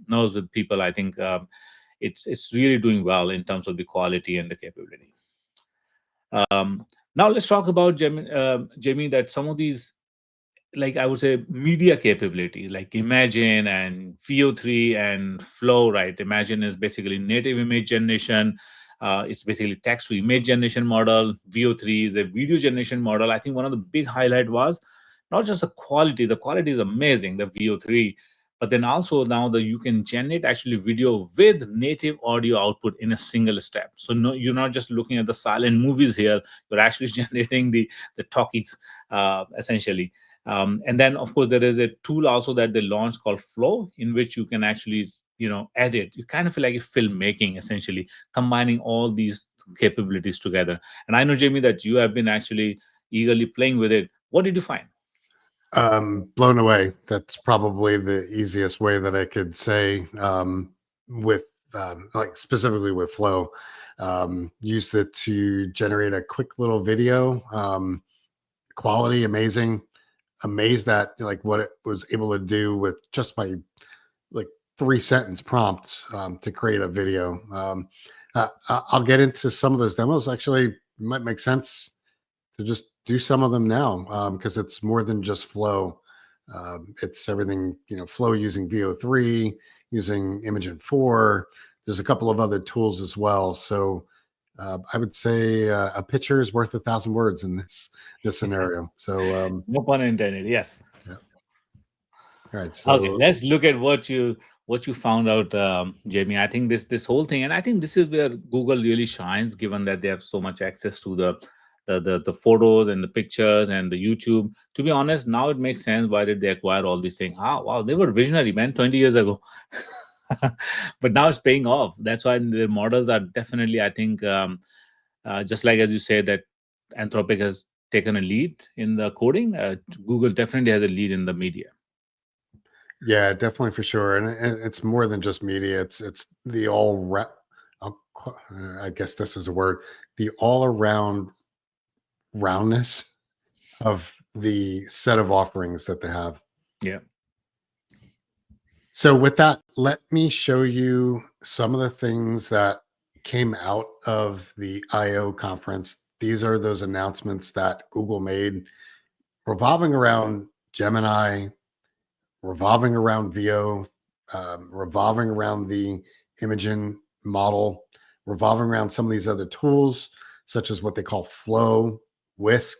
nerves with people. I think. It's really doing well in terms of the quality and the capability. Now let's talk about Jamie, that some of these, like I would say, media capabilities like Imagine and VO3 and Flow, right? Imagine is basically native image generation. It's basically text to image generation model. VO3 is a video generation model. I think one of the big highlight was not just the quality. The quality is amazing, the VO3, but then also now that you can generate actually video with native audio output in a single step. So no, you're not just looking at the silent movies here. You're actually generating the talkies, essentially. And then, of course, there is a tool also that they launched called Flow, in which you can actually, edit. You kind of feel like a filmmaking, essentially, combining all these capabilities together. And I know, Jamie, that you have been actually eagerly playing with it. What did you find? blown away. That's probably the easiest way that I could say with like specifically with Flow. Used it to generate a quick little video. Quality amazing. Amazed at like what it was able to do with just my like 3 sentence prompt to create a video. I'll get into some of those demos. Actually, it might make sense to just do some of them now because it's more than just Flow. It's everything, Flow using VO3, using Imagen 4. There's a couple of other tools as well. So I would say a picture is worth 1,000 words in this scenario. So No pun intended. Yes. yeah. All right. Okay, So let's look at what you found out, Jamie. I think this whole thing, and I think this is where Google really shines, given that they have so much access to the photos and the pictures and the YouTube. To be honest, now it makes sense why did they acquire all these things. Ah, wow, they were visionary, man, 20 years ago. But now it's paying off. That's why their models are definitely, I think, Just like as you said that Anthropic has taken a lead in the coding, Google definitely has a lead in the media. Yeah, definitely for sure. And it's more than just media. It's the I guess this is a word, the all around roundness of the set of offerings that they have. Yeah. So with that, let me show you some of the things that came out of the I/O conference. These are those announcements that Google made revolving around Gemini, revolving around VO, revolving around the Imagen model, revolving around some of these other tools, such as what they call Flow, Whisk.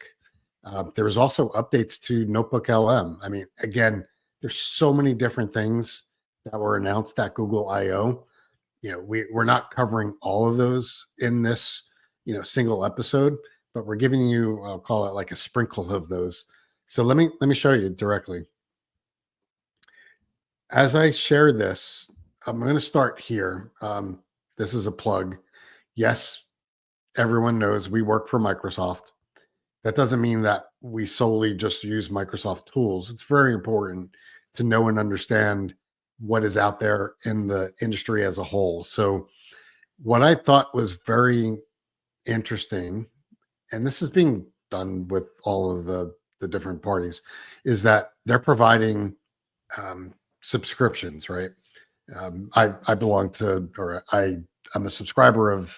There was also updates to Notebook LM. I mean, again, there's so many different things that were announced at Google I/O. We're not covering all of those in this, single episode, but we're giving you, I'll call it like a sprinkle of those. So let me show you directly. As I share this, I'm going to start here. This is a plug. Yes, everyone knows we work for Microsoft. That doesn't mean that we solely just use Microsoft tools. It's very important to know and understand what is out there in the industry as a whole. So, what I thought was very interesting, and this is being done with all of the different parties, is that they're providing subscriptions, right? I belong to, or I'm a subscriber of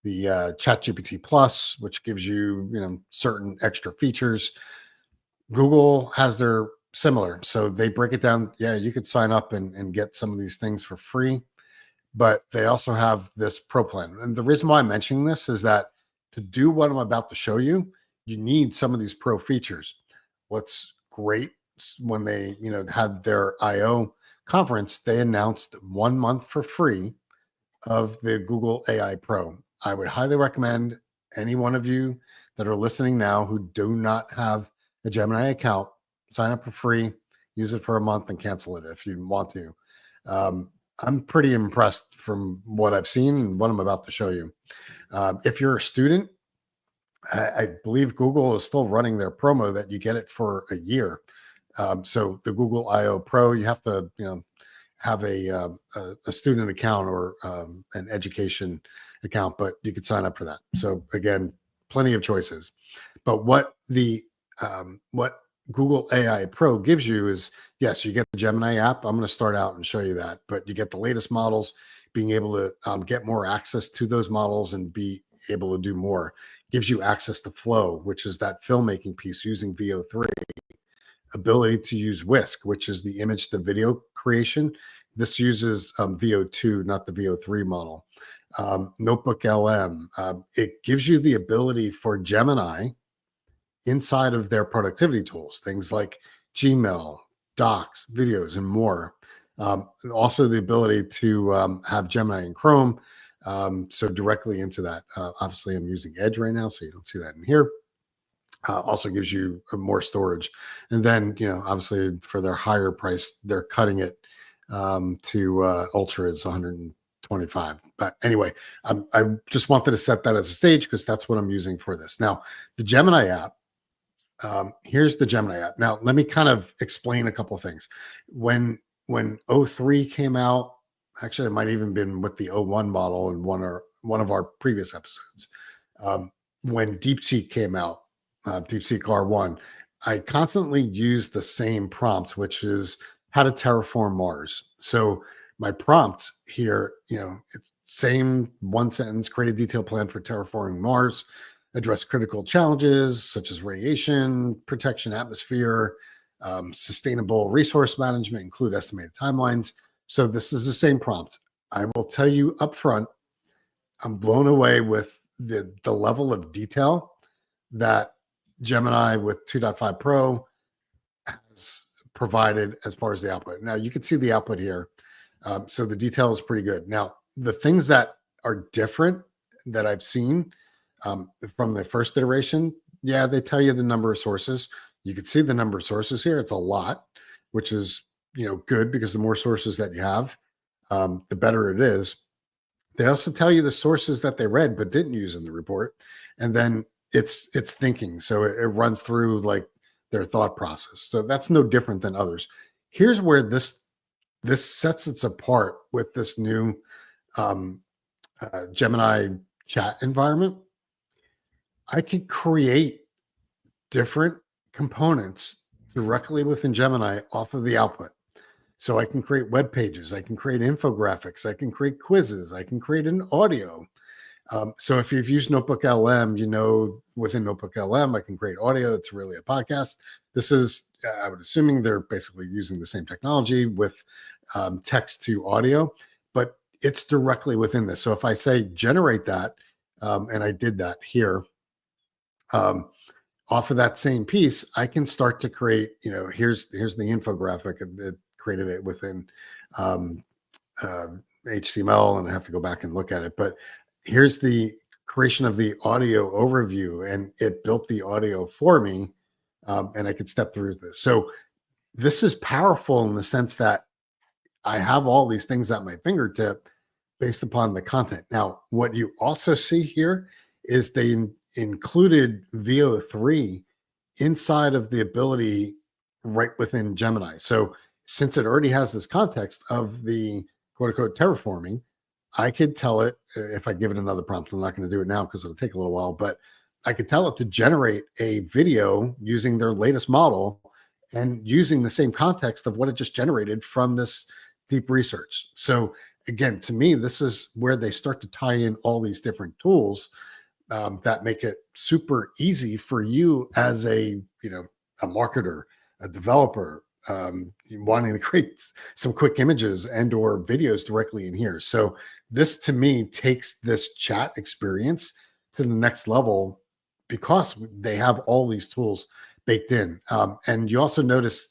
the ChatGPT Plus, which gives you certain extra features. Google has their similar, so they break it down. Yeah, you could sign up and get some of these things for free, but they also have this pro plan. And the reason why I'm mentioning this is that to do what I'm about to show you, you need some of these pro features. What's great when they had their I/O conference, they announced 1 month for free of the Google AI Pro. I would highly recommend any one of you that are listening now who do not have a Gemini account, sign up for free, use it for a month, and cancel it if you want to. I'm pretty impressed from what I've seen and what I'm about to show you. If you're a student, I believe Google is still running their promo that you get it for a year. So the Google I/O Pro, you have to, have a student account or an education account, but you could sign up for that. So again, plenty of choices. But what Google AI Pro gives you is, yes, you get the Gemini app. I'm going to start out and show you that, but you get the latest models, being able to get more access to those models and be able to do more. Gives you access to Flow, which is that filmmaking piece using VO3, ability to use Whisk, which is the image to video creation. This uses VO2, not the VO3 model. Notebook LM. It gives you the ability for Gemini inside of their productivity tools, things like Gmail, Docs, videos, and more. Also, the ability to have Gemini in Chrome. So directly into that. Obviously, I'm using Edge right now, so you don't see that in here. Also gives you more storage. And then, obviously for their higher price, they're cutting it to Ultra is 125. But anyway, I just wanted to set that as a stage because that's what I'm using for this. Now, the Gemini app, here's the Gemini app. Now, let me kind of explain a couple of things. When O3 came out, actually, it might even been with the O1 model in one of our previous episodes. When DeepSeek came out, DeepSeek R1, I constantly use the same prompt, which is how to terraform Mars. So my prompt here, it's same one sentence, create a detailed plan for terraforming Mars, address critical challenges such as radiation, protection, atmosphere, sustainable resource management, include estimated timelines. So this is the same prompt. I will tell you up front, I'm blown away with the level of detail that Gemini with 2.5 Pro has provided as far as the output. Now you can see the output here. So the detail is pretty good. Now, the things that are different that I've seen from the first iteration, yeah, they tell you the number of sources. You can see the number of sources here. It's a lot, which is good because the more sources that you have, the better it is. They also tell you the sources that they read but didn't use in the report, and then it's thinking, so it runs through like their thought process. So that's no different than others. Here's where this sets it apart with this new um, Gemini chat environment. I can create different components directly within Gemini off of the output. So I can create web pages, I can create infographics, I can create quizzes, I can create an audio. So if you've used Notebook LM, you know within Notebook LM, I can create audio. It's really a podcast. This is, I would assuming they're basically using the same technology with text to audio, but it's directly within this. So if I say generate that, and I did that here, off of that same piece, I can start to create, here's the infographic, and it created it within um, uh, HTML, and I have to go back and look at it. But here's the creation of the audio overview, and it built the audio for me, and I could step through this. So this is powerful in the sense that I have all these things at my fingertip based upon the content. Now, what you also see here is they included VO3 inside of the ability right within Gemini. So since it already has this context of the quote unquote terraforming, I could tell it, if I give it another prompt, I'm not going to do it now because it'll take a little while, but I could tell it to generate a video using their latest model and using the same context of what it just generated from this deep research. So again, to me, this is where they start to tie in all these different tools that make it super easy for you as a marketer, a developer, wanting to create some quick images and or videos directly in here. So this to me takes this chat experience to the next level because they have all these tools baked in. And you also notice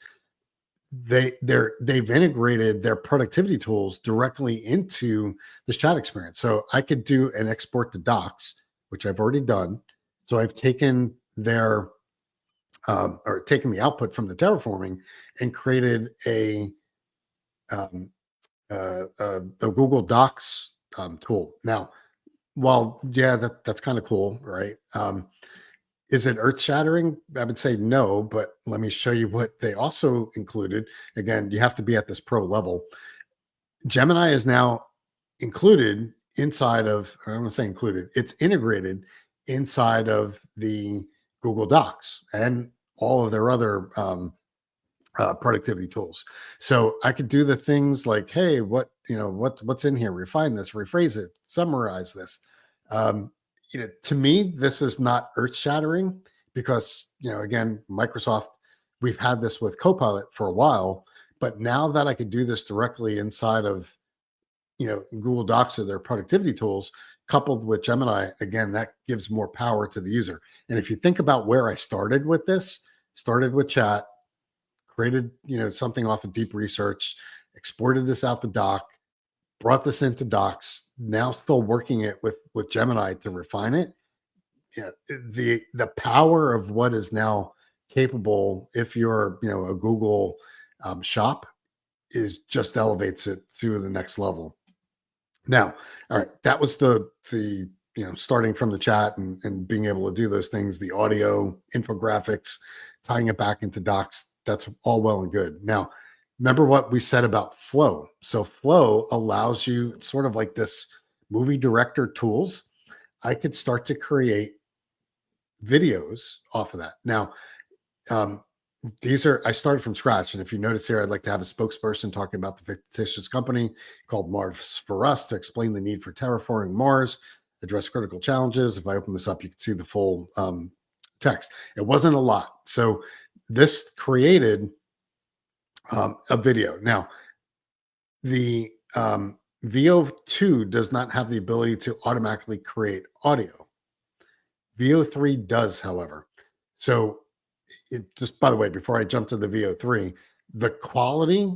they've integrated their productivity tools directly into this chat experience. So I could do an export to docs, which I've already done. So I've taken their or taken the output from the terraforming and created a Google Docs tool. Now, while that's kind of cool, right? Is it earth shattering? I would say no, but let me show you what they also included. Again, you have to be at this pro level. Gemini is now included inside of, or I'm going to say included, it's integrated inside of the Google Docs and all of their other productivity tools. So I could do the things like, hey, what's in here? Refine this, rephrase it, summarize this. To me, this is not earth shattering because, again, Microsoft, we've had this with Copilot for a while, but now that I could do this directly inside of, Google Docs or their productivity tools, coupled with Gemini, again, that gives more power to the user. And if you think about where I started with this, started with chat, created, something off of deep research, exported this out the doc, brought this into docs, now still working it with Gemini to refine it. The power of what is now capable, if you're, a Google shop, is just elevates it to the next level. Now, all right, that was the starting from the chat and being able to do those things, the audio, infographics, tying it back into docs. That's all well and good. Now, remember what we said about Flow. So Flow allows you sort of like this movie director tools. I could start to create videos off of that. Now, I started from scratch. And if you notice here, I'd like to have a spokesperson talking about the fictitious company called Mars for Us to explain the need for terraforming Mars, address critical challenges. If I open this up, you can see the full text. It wasn't a lot. So this created a video. Now, the VO2 does not have the ability to automatically create audio. VO3 does, however. So just by the way, before I jump to the VO3, the quality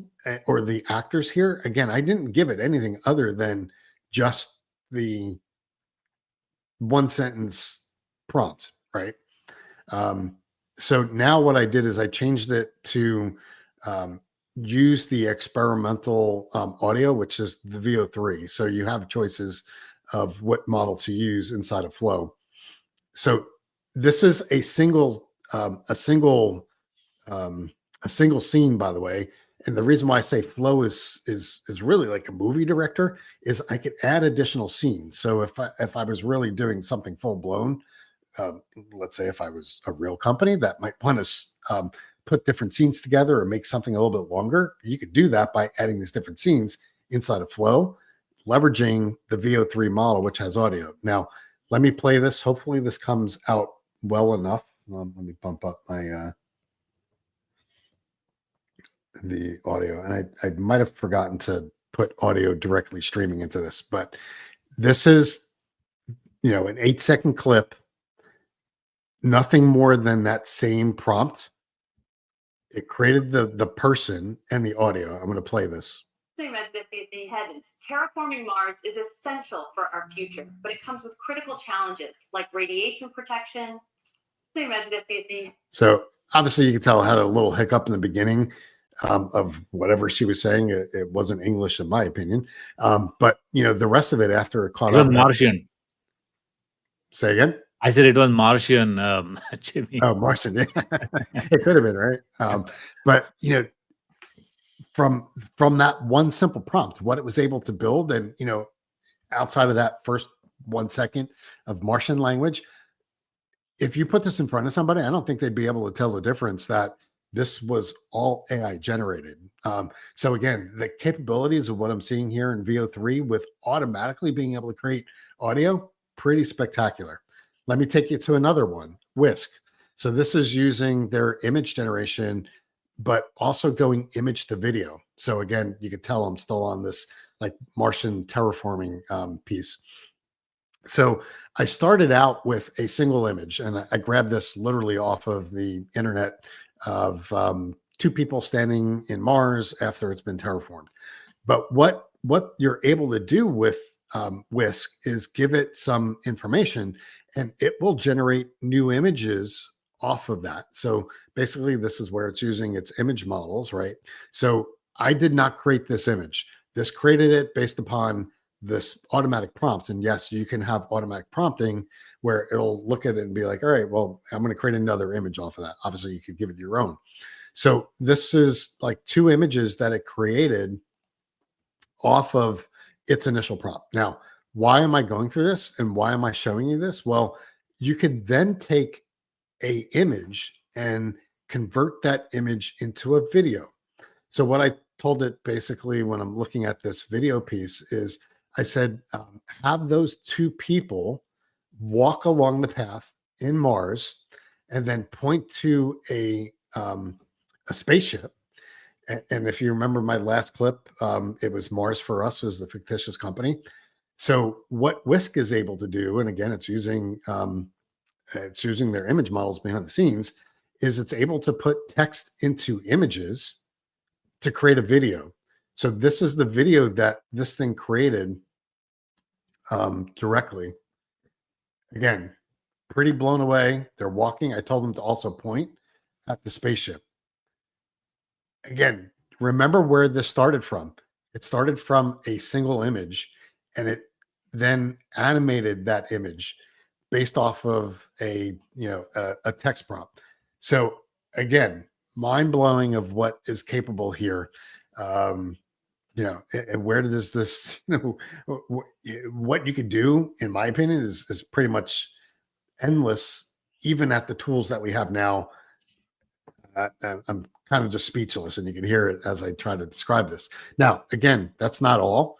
or the actors here, again, I didn't give it anything other than just the one sentence prompt, right? So now what I did is I changed it to use the experimental audio, which is the VO3. So you have choices of what model to use inside of Flow. So this is a single scene, by the way. And the reason why I say Flow is really like a movie director is I could add additional scenes. So if I was really doing something full blown, let's say if I was a real company that might want to put different scenes together or make something a little bit longer, you could do that by adding these different scenes inside of Flow, leveraging the VO3 model, which has audio. Now, let me play this. Hopefully this comes out well enough. Let me bump up my the audio. And I might have forgotten to put audio directly streaming into this, but this is, an 8-second clip, nothing more than that same prompt. It created the person and the audio. I'm going to play this. Heavens, terraforming Mars is essential for our future, but it comes with critical challenges like radiation protection. So obviously you can tell I had a little hiccup in the beginning of whatever she was saying. It wasn't English in my opinion. But the rest of it after it caught It was up. Martian. Say again? I said it was Martian, Jimmy. Oh, Martian. Yeah. It could have been, right? But from that one simple prompt, what it was able to build, and outside of that first 1 second of Martian language, if you put this in front of somebody, I don't think they'd be able to tell the difference that this was all AI generated. So again, the capabilities of what I'm seeing here in VO3 with automatically being able to create audio, pretty spectacular. Let me take you to another one, Whisk. So this is using their image generation, but also going image to video. So again, you could tell I'm still on this like Martian terraforming piece. So I started out with a single image, and I grabbed this literally off of the internet of two people standing in Mars after it's been terraformed. But what you're able to do with Whisk is give it some information, and it will generate new images off of that. So basically, this is where it's using its image models, right? So I did not create this image. This created it based upon this automatic prompts. And yes, you can have automatic prompting where it'll look at it and be like, all right, well, I'm going to create another image off of that. Obviously, you could give it your own. So this is like 2 images that it created off of its initial prompt. Now, why am I going through this and why am I showing you this? Well, you could then take a image and convert that image into a video. So what I told it basically when I'm looking at this video piece is I said, have those 2 people walk along the path in Mars and then point to a spaceship. And if you remember my last clip, it was Mars for Us was the fictitious company. So what Whisk is able to do, and again, it's using their image models behind the scenes, is it's able to put text into images to create a video. So this is the video that this thing created directly. Again, pretty blown away. They're walking. I told them to also point at the spaceship. Again, remember where this started from. It started from a single image, and it then animated that image based off of a text prompt. So again, mind blowing of what is capable here. And where does this, what you could do, in my opinion, is pretty much endless, even at the tools that we have now. I'm kind of just speechless, and you can hear it as I try to describe this. Now, again, that's not all.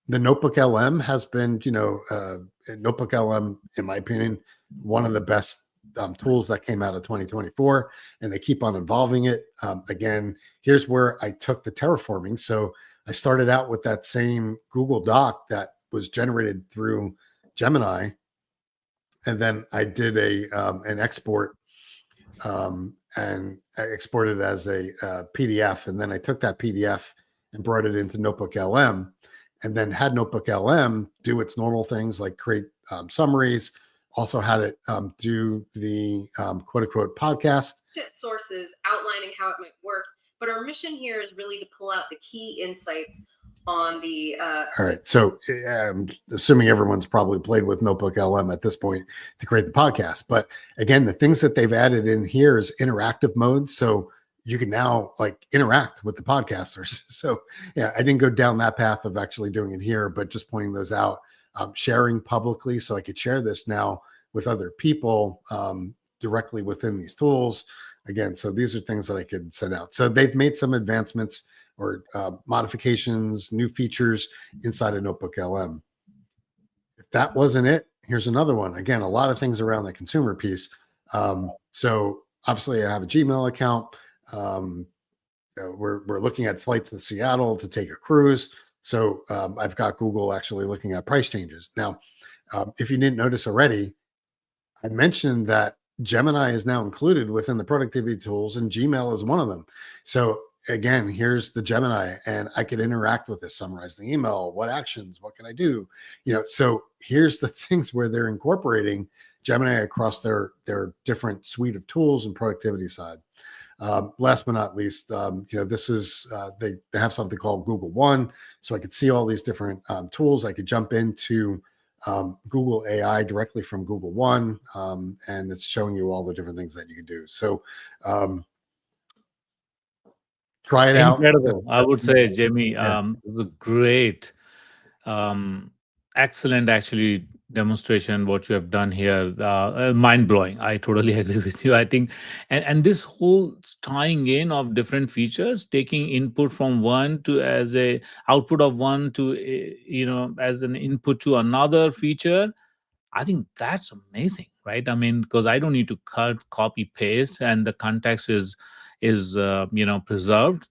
The Notebook LM has been, Notebook LM, in my opinion, one of the best tools that came out of 2024, and they keep on evolving it. Again, here's where I took the terraforming. So I started out with that same Google Doc that was generated through Gemini, and then I did an export and I exported it as a PDF, and then I took that PDF and brought it into Notebook LM, and then had Notebook LM do its normal things like create summaries. Also had it do the quote unquote podcast sources outlining how it might work, but our mission here is really to pull out the key insights on the All right. So I'm assuming everyone's probably played with Notebook LM at this point to create the podcast. But again, the things that they've added in here is interactive mode. So you can now like interact with the podcasters. So yeah, I didn't go down that path of actually doing it here, but just pointing those out, sharing publicly. So I could share this now with other people directly within these tools. Again, so these are things that I could send out. So they've made some advancements or modifications, new features inside of Notebook LM. If that wasn't it, here's another one. Again, a lot of things around the consumer piece. So obviously I have a Gmail account. We're looking at flights to Seattle to take a cruise. So I've got Google actually looking at price changes. Now, if you didn't notice already, I mentioned that Gemini is now included within the productivity tools, and Gmail is one of them. So again, here's the Gemini, and I could interact with this, summarize the email, what actions, what can I do? So here's the things where they're incorporating Gemini across their different suite of tools and productivity side. Last but not least, this is they have something called Google One, so I could see all these different tools. I could jump into Google AI directly from Google One, and it's showing you all the different things that you can do. So try it out. Incredible. I would say, Jamie, Yeah. it was a great, excellent actually demonstration what you have done here. Mind blowing. I totally agree with you. I think, and this whole tying in of different features, taking input from one to as a output of one to as an input to another feature. I think that's amazing, right? I mean, because I don't need to cut, copy, paste, and the context is preserved.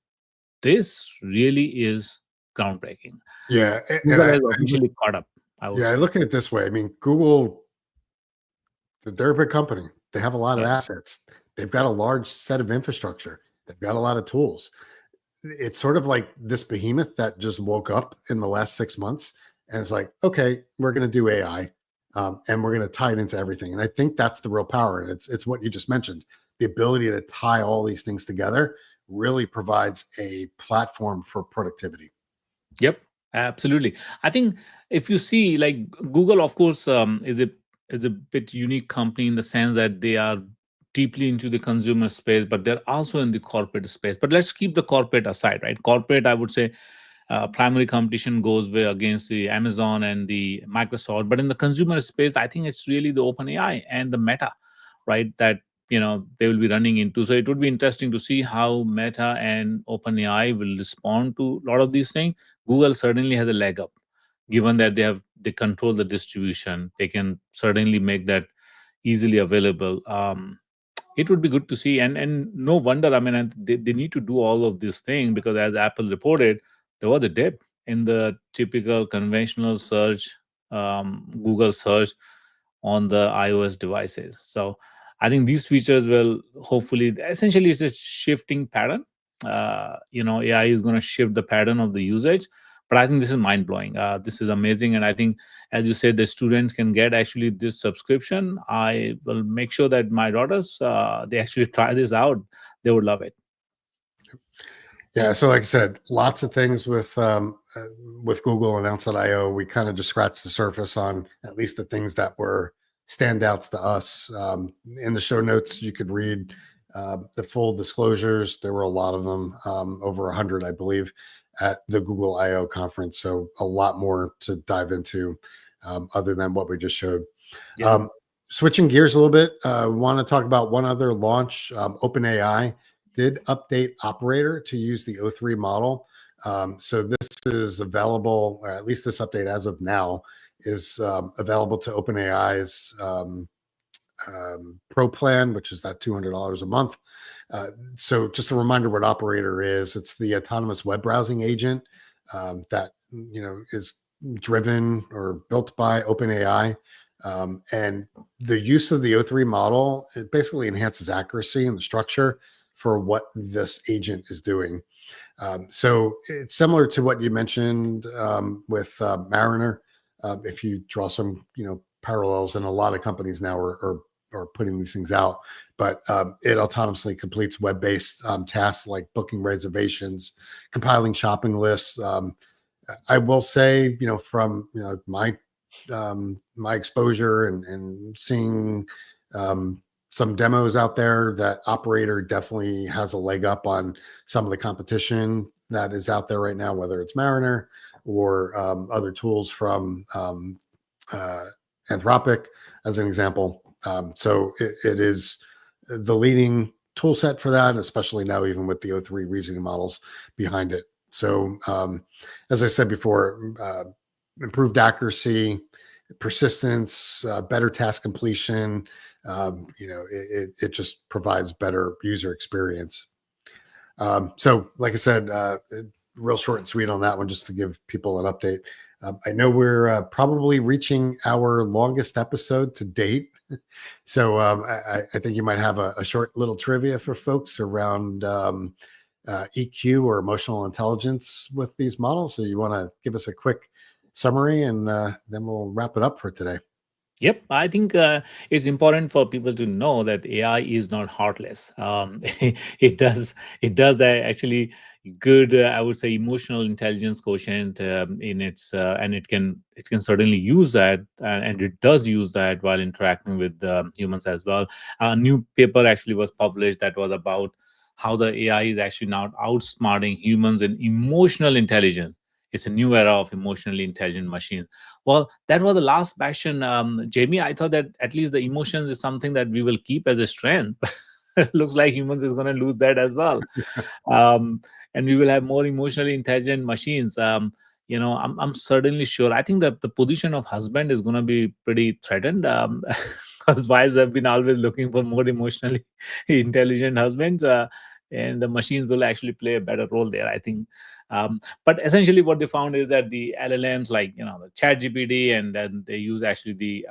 This really is groundbreaking. Yeah, and Google has officially caught up, I would I say. look at it this way. I mean, Google, they're a big company. They have a lot of Yeah. assets. They've got a large set of infrastructure. They've got a lot of tools. It's sort of like this behemoth that just woke up in the last 6 months and it's like, okay, we're going to do AI, and we're going to tie it into everything. And I think that's the real power. And it's what you just mentioned. The ability to tie all these things together really provides a platform for productivity. Yep, absolutely. I think if you see, like Google, of course, is a bit unique company in the sense that they are deeply into the consumer space, but they're also in the corporate space. But let's keep the corporate aside, right? Corporate, I would say, primary competition goes with against the Amazon and the Microsoft. But in the consumer space, I think it's really the OpenAI and the Meta, right? That they will be running into. So it would be interesting to see how Meta and OpenAI will respond to a lot of these things. Google certainly has a leg up, given that they control the distribution. They can certainly make that easily available. It would be good to see, and no wonder. I mean, and they need to do all of this thing because, as Apple reported, there was a dip in the typical conventional search, Google search on the iOS devices. So I think these features will hopefully, essentially, it's a shifting pattern. AI is going to shift the pattern of the usage, but I think this is mind blowing. This is amazing, and I think, as you said, the students can get actually this subscription. I will make sure that my daughters they actually try this out. They would love it. Yeah, so like I said, lots of things with Google and Outside.io. We kind of just scratched the surface on at least the things that were standouts to us. In the show notes, you could read the full disclosures. There were a lot of them, over 100, I believe, at the Google I/O conference. So a lot more to dive into, other than what we just showed. Yeah. Switching gears a little bit, want to talk about one other launch. OpenAI did update Operator to use the O3 model. So this is available, or at least this update as of now is available to OpenAI's Pro plan, which is that $200 a month. So just a reminder what Operator is. It's the autonomous web browsing agent that is driven or built by OpenAI. And the use of the O3 model, it basically enhances accuracy and the structure for what this agent is doing. So it's similar to what you mentioned with Mariner. If you draw some, parallels, and a lot of companies now are or putting these things out, but it autonomously completes web-based tasks like booking reservations, compiling shopping lists. I will say, from my exposure and seeing some demos out there, that Operator definitely has a leg up on some of the competition that is out there right now, whether it's Mariner or other tools from uh, Anthropic, as an example. So it is the leading tool set for that, especially now, even with the O3 reasoning models behind it. So, as I said before, improved accuracy, persistence, better task completion. It just provides better user experience. So, like I said, real short and sweet on that one, just to give people an update. I know we're probably reaching our longest episode to date. So I think you might have a short little trivia for folks around EQ or emotional intelligence with these models. So you want to give us a quick summary, and then we'll wrap it up for today. Yep, I think it's important for people to know that AI is not heartless. It does actually good, I would say, emotional intelligence quotient in its, and it can certainly use that, and it does use that while interacting with humans as well. A new paper actually was published that was about how the AI is actually now outsmarting humans in emotional intelligence. It's a new era of emotionally intelligent machines. Well, that was the last passion, Jamie. I thought that at least the emotions is something that we will keep as a strength. Looks like humans is going to lose that as well, um, and we will have more emotionally intelligent machines. I'm certainly sure. I think that the position of husband is going to be pretty threatened, because wives have been always looking for more emotionally intelligent husbands, and the machines will actually play a better role there, I think. But essentially, what they found is that the LLMs, like the Chat GPT, and then they use actually the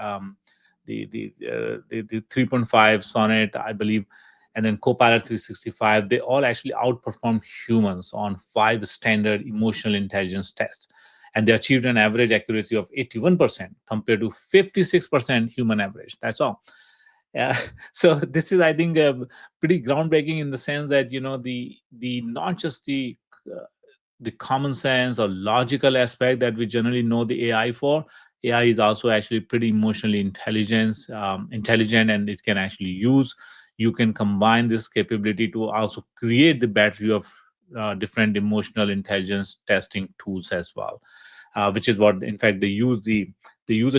3.5 Sonnet, I believe, and then Copilot 365. They all actually outperform humans on 5 standard emotional intelligence tests, and they achieved an average accuracy of 81% compared to 56% human average. That's all. Yeah. So this is, I think, pretty groundbreaking in the sense that the not just uh, the common sense or logical aspect that we generally know the AI for. AI is also actually pretty emotionally intelligent, and it can actually use. You can combine this capability to also create the battery of different emotional intelligence testing tools as well, which is what, in fact, they use a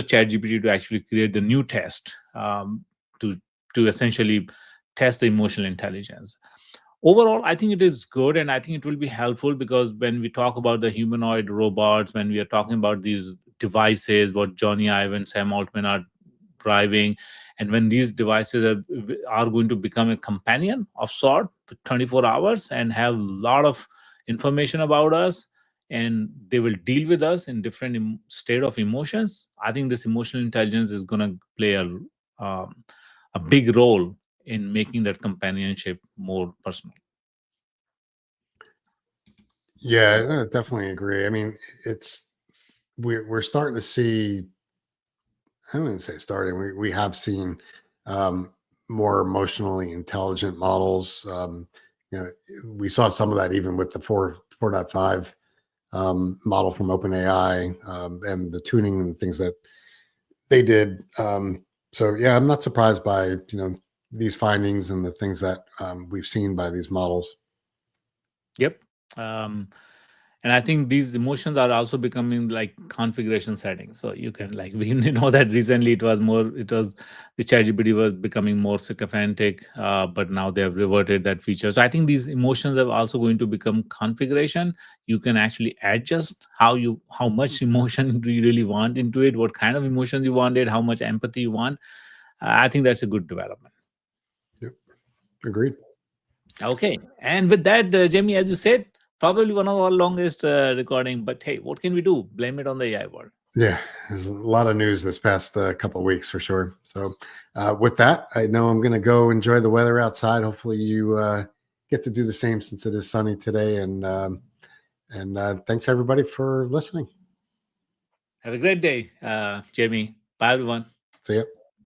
chat GPT to actually create the new test, to essentially test the emotional intelligence. Overall, I think it is good, and I think it will be helpful, because when we talk about the humanoid robots, when we are talking about these devices, what Johnny Ive and Sam Altman are driving, and when these devices are going to become a companion of sort for 24 hours and have a lot of information about us, and they will deal with us in different state of emotions, I think this emotional intelligence is going to play um, a big role in making that companionship more personal. Yeah, I definitely agree. I mean, we're starting to see. I wouldn't say starting. We have seen um, more emotionally intelligent models. We saw some of that even with the 4.5 model from OpenAI, and the tuning and things that they did. So yeah, I'm not surprised by these findings and the things that we've seen by these models. Yep. Um, and I think these emotions are also becoming like configuration settings. So you can, like, we know that recently it was the ChatGPT was becoming more sycophantic, but now they have reverted that feature. So I think these emotions are also going to become configuration. You can actually adjust how much emotion do you really want into it, what kind of emotions you wanted, how much empathy you want. I think that's a good development. Yep, agreed. Okay. And with that, Jamie, as you said, probably one of our longest recording. But hey, what can we do? Blame it on the AI world. Yeah, there's a lot of news this past couple of weeks for sure. So, with that, I know I'm going to go enjoy the weather outside. Hopefully, you get to do the same since it is sunny today. And thanks everybody for listening. Have a great day, Jamie. Bye, everyone. See ya.